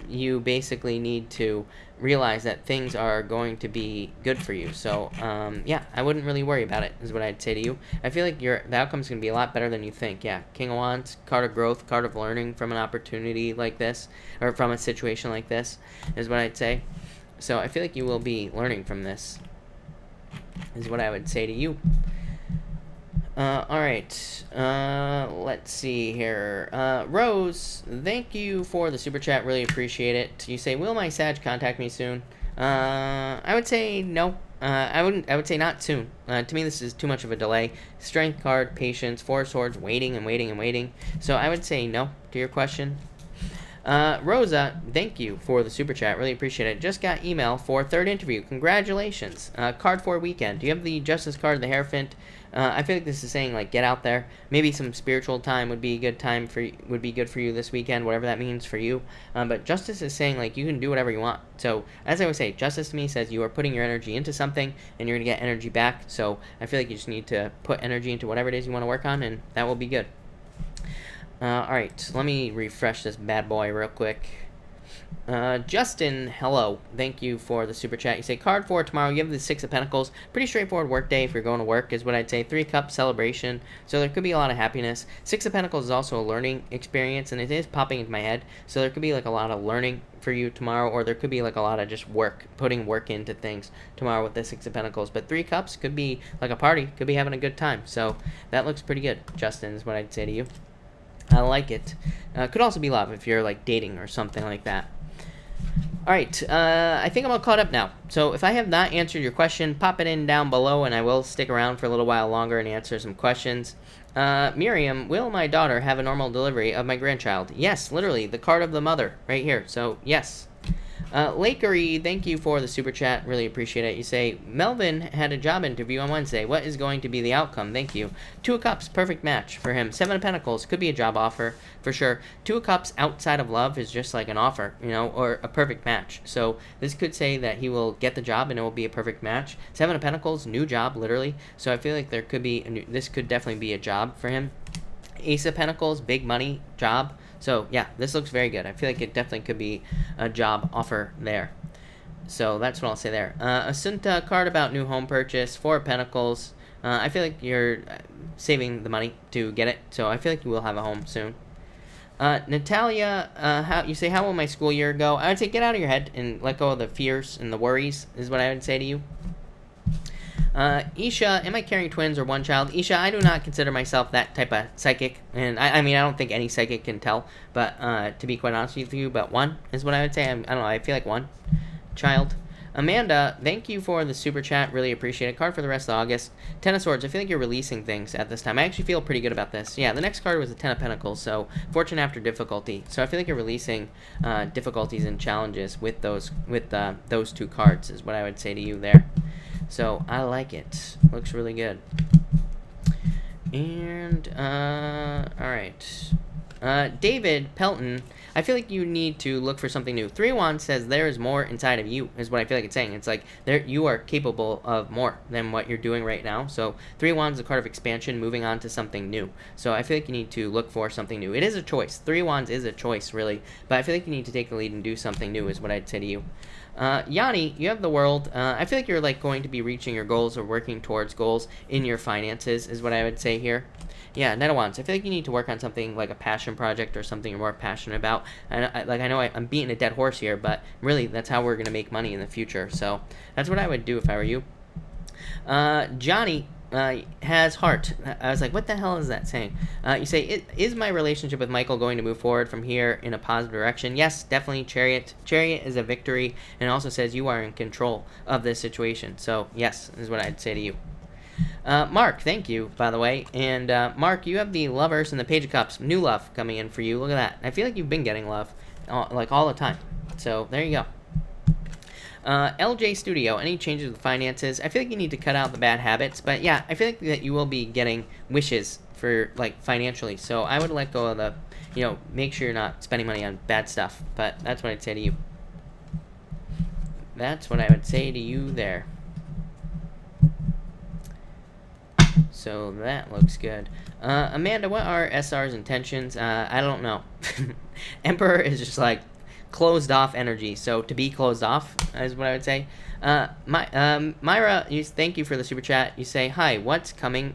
you basically need to realize that things are going to be good for you. So, yeah, I wouldn't really worry about it, is what I'd say to you. I feel like the outcome's going to be a lot better than you think. Yeah, King of Wands, card of growth, card of learning from an opportunity like this, or from a situation like this, is what I'd say. So I feel like you will be learning from this, is what I would say to you. Alright, let's see here. Rose, thank you for the super chat, really appreciate it. You say, will my Sag contact me soon? I would say no. I would say not soon. To me, this is too much of a delay. Strength card, patience, Four of Swords, waiting and waiting and waiting. So I would say no to your question. Rosa, thank you for the super chat. Really appreciate it. Just got email for third interview. Congratulations. Card for weekend. Do you have the Justice card, the Hierophant? I feel like this is saying like get out there. Maybe some spiritual time would be a good time would be good for you this weekend, whatever that means for you. But Justice is saying like you can do whatever you want. So as I would say, Justice to me says you are putting your energy into something and you're gonna get energy back. So I feel like you just need to put energy into whatever it is you want to work on, and that will be good. Alright, let me refresh this bad boy real quick. Justin, hello. Thank you for the super chat. You say, card for tomorrow. You have the Six of Pentacles. Pretty straightforward work day if you're going to work, is what I'd say. Three Cups, celebration. So there could be a lot of happiness. Six of Pentacles is also a learning experience, and it is popping into my head. So there could be like a lot of learning for you tomorrow, or there could be like a lot of just work, putting work into things tomorrow with the Six of Pentacles. But Three Cups could be like a party, could be having a good time. So that looks pretty good, Justin, is what I'd say to you. I like it. Could also be love if you're like dating or something like that. All right, I think I'm all caught up now. So if I have not answered your question, pop it in down below, and I will stick around for a little while longer and answer some questions. Miriam, will my daughter have a normal delivery of my grandchild? Yes, literally, the card of the mother right here. So yes. Lakery, thank you for the super chat. Really appreciate it. You say, Melvin had a job interview on Wednesday. What is going to be the outcome? Thank you. Two of Cups, perfect match for him. Seven of Pentacles, could be a job offer for sure. Two of Cups outside of love is just like an offer, you know, or a perfect match. So this could say that he will get the job and it will be a perfect match. Seven of Pentacles, new job, literally. So I feel like there could be, this could definitely be a job for him. Ace of Pentacles, big money, job. So yeah, this looks very good. I feel like it definitely could be a job offer there. So that's what I'll say there. Asunta, card about new home purchase. Four of Pentacles. I feel like you're saving the money to get it. So I feel like you will have a home soon. Natalia, how will my school year go? I would say get out of your head and let go of the fears and the worries is what I would say to you. Isha, am I carrying twins or one child? Isha, I do not consider myself that type of psychic, and I mean, I don't think any psychic can tell, but to be quite honest with you, but one is what I would say. I don't know, I feel like one child. Amanda, thank you for the super chat, really appreciate it. Card for the rest of August. Ten of Swords, I feel like you're releasing things at this time. I actually feel pretty good about this. Yeah, the next card was the Ten of Pentacles, so fortune after difficulty. So I feel like you're releasing difficulties and challenges with those two cards is what I would say to you there. So I like it. Looks really good. And all right. David Pelton, I feel like you need to look for something new. Three of Wands says there is more inside of you, is what I feel like it's saying. It's like you are capable of more than what you're doing right now. So Three of Wands is a card of expansion, moving on to something new. So I feel like you need to look for something new. It is a choice. Three of Wands is a choice, really. But I feel like you need to take the lead and do something new, is what I'd say to you. Yanni, you have the World. I feel like you're like going to be reaching your goals or working towards goals in your finances, is what I would say here. Yeah, Knight of Wands. I feel like you need to work on something like a passion project or something you're more passionate about. And I know I'm beating a dead horse here, but really that's how we're going to make money in the future. So that's what I would do if I were you. Johnny has heart. I was like, what the hell is that saying? You say, is my relationship with Michael going to move forward from here in a positive direction? Yes, definitely. Chariot. Chariot is a victory, and it also says you are in control of this situation. So yes, is what I'd say to you. Mark, thank you, by the way. And Mark, you have the Lovers and the Page of Cups. New love coming in for you. Look at that. I feel like you've been getting love, like all the time. So there you go. LJ Studio, any changes with finances? I feel like you need to cut out the bad habits. But yeah, I feel like that you will be getting wishes for like financially. So I would let go of the, make sure you're not spending money on bad stuff. But that's what I'd say to you. That's what I would say to you there. So that looks good. Amanda, what are SR's intentions? I don't know. Emperor is just like closed off energy. So to be closed off is what I would say. Myra, thank you for the super chat. You say, hi, what's coming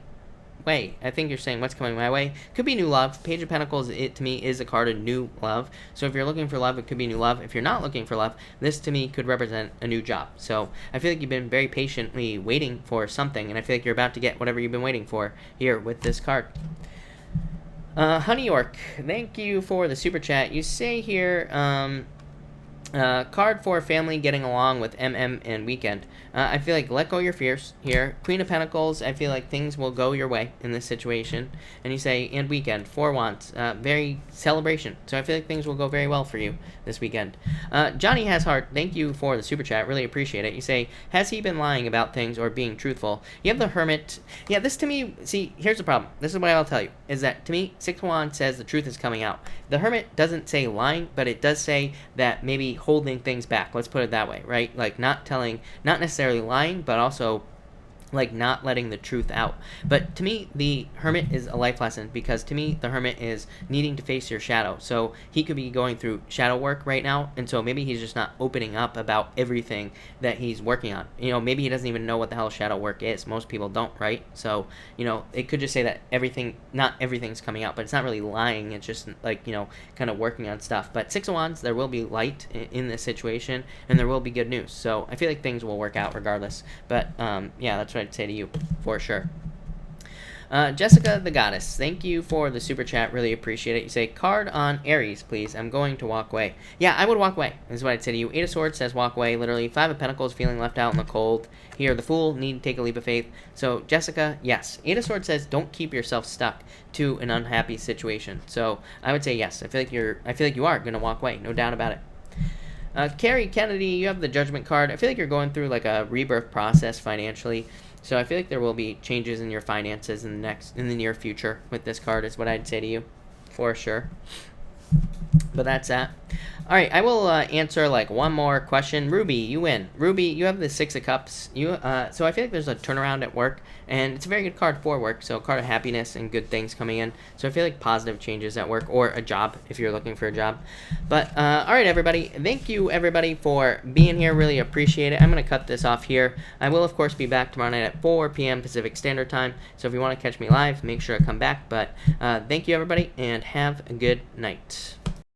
way? I think you're saying what's coming my way. Could be new love. Page of Pentacles, it to me is a card of new love. So if you're looking for love, it could be new love. If you're not looking for love, this to me could represent a new job. So I feel like you've been very patiently waiting for something, and I feel like you're about to get whatever you've been waiting for here with this card. Honey York, thank you for the super chat. You say here, card for family getting along with MM and Weekend. I feel like let go of your fears here. Queen of Pentacles, I feel like things will go your way in this situation. And you say, and Weekend, 4 Wands, very celebration. So I feel like things will go very well for you this weekend. Johnny has heart, thank you for the super chat, really appreciate it. You say, has he been lying about things or being truthful? You have the Hermit. Yeah, this to me, see, here's the problem. This is what I'll tell you, is that to me, 6 of Wands says the truth is coming out. The Hermit doesn't say lying, but it does say that maybe holding things back. Let's put it that way, right? Like not necessarily lying, but also like not letting the truth out. But to me, the Hermit is a life lesson, because to me, the Hermit is needing to face your shadow. So he could be going through shadow work right now, and so maybe he's just not opening up about everything that he's working on. Maybe he doesn't even know what the hell shadow work is. Most people don't, right? So, it could just say that not everything's coming out, but it's not really lying. It's just like, kind of working on stuff. But 6 of Wands, there will be light in this situation, and there will be good news. So I feel like things will work out regardless. But, yeah, that's what I'd say to you for sure. Jessica the Goddess, thank you for the super chat. Really appreciate it. You say, card on Aries, please. I'm going to walk away. Yeah, I would walk away, is what I'd say to you. Eight of Swords says walk away, literally. Five of Pentacles, feeling left out in the cold. Here, the Fool, need to take a leap of faith. So, Jessica, yes. Eight of Swords says don't keep yourself stuck to an unhappy situation. So, I would say yes. I feel like you are going to walk away, no doubt about it. Carrie Kennedy, you have the Judgment card. I feel like you're going through like a rebirth process financially. So I feel like there will be changes in your finances in the near future with this card is what I'd say to you, for sure. But that's that. All right, I will answer like one more question. Ruby, you win. Ruby, you have the Six of Cups. So I feel like there's a turnaround at work, and it's a very good card for work. So a card of happiness and good things coming in. So I feel like positive changes at work or a job if you're looking for a job. But all right, everybody. Thank you, everybody, for being here. Really appreciate it. I'm going to cut this off here. I will, of course, be back tomorrow night at 4 p.m. Pacific Standard Time. So if you want to catch me live, make sure to come back. But thank you, everybody, and have a good night.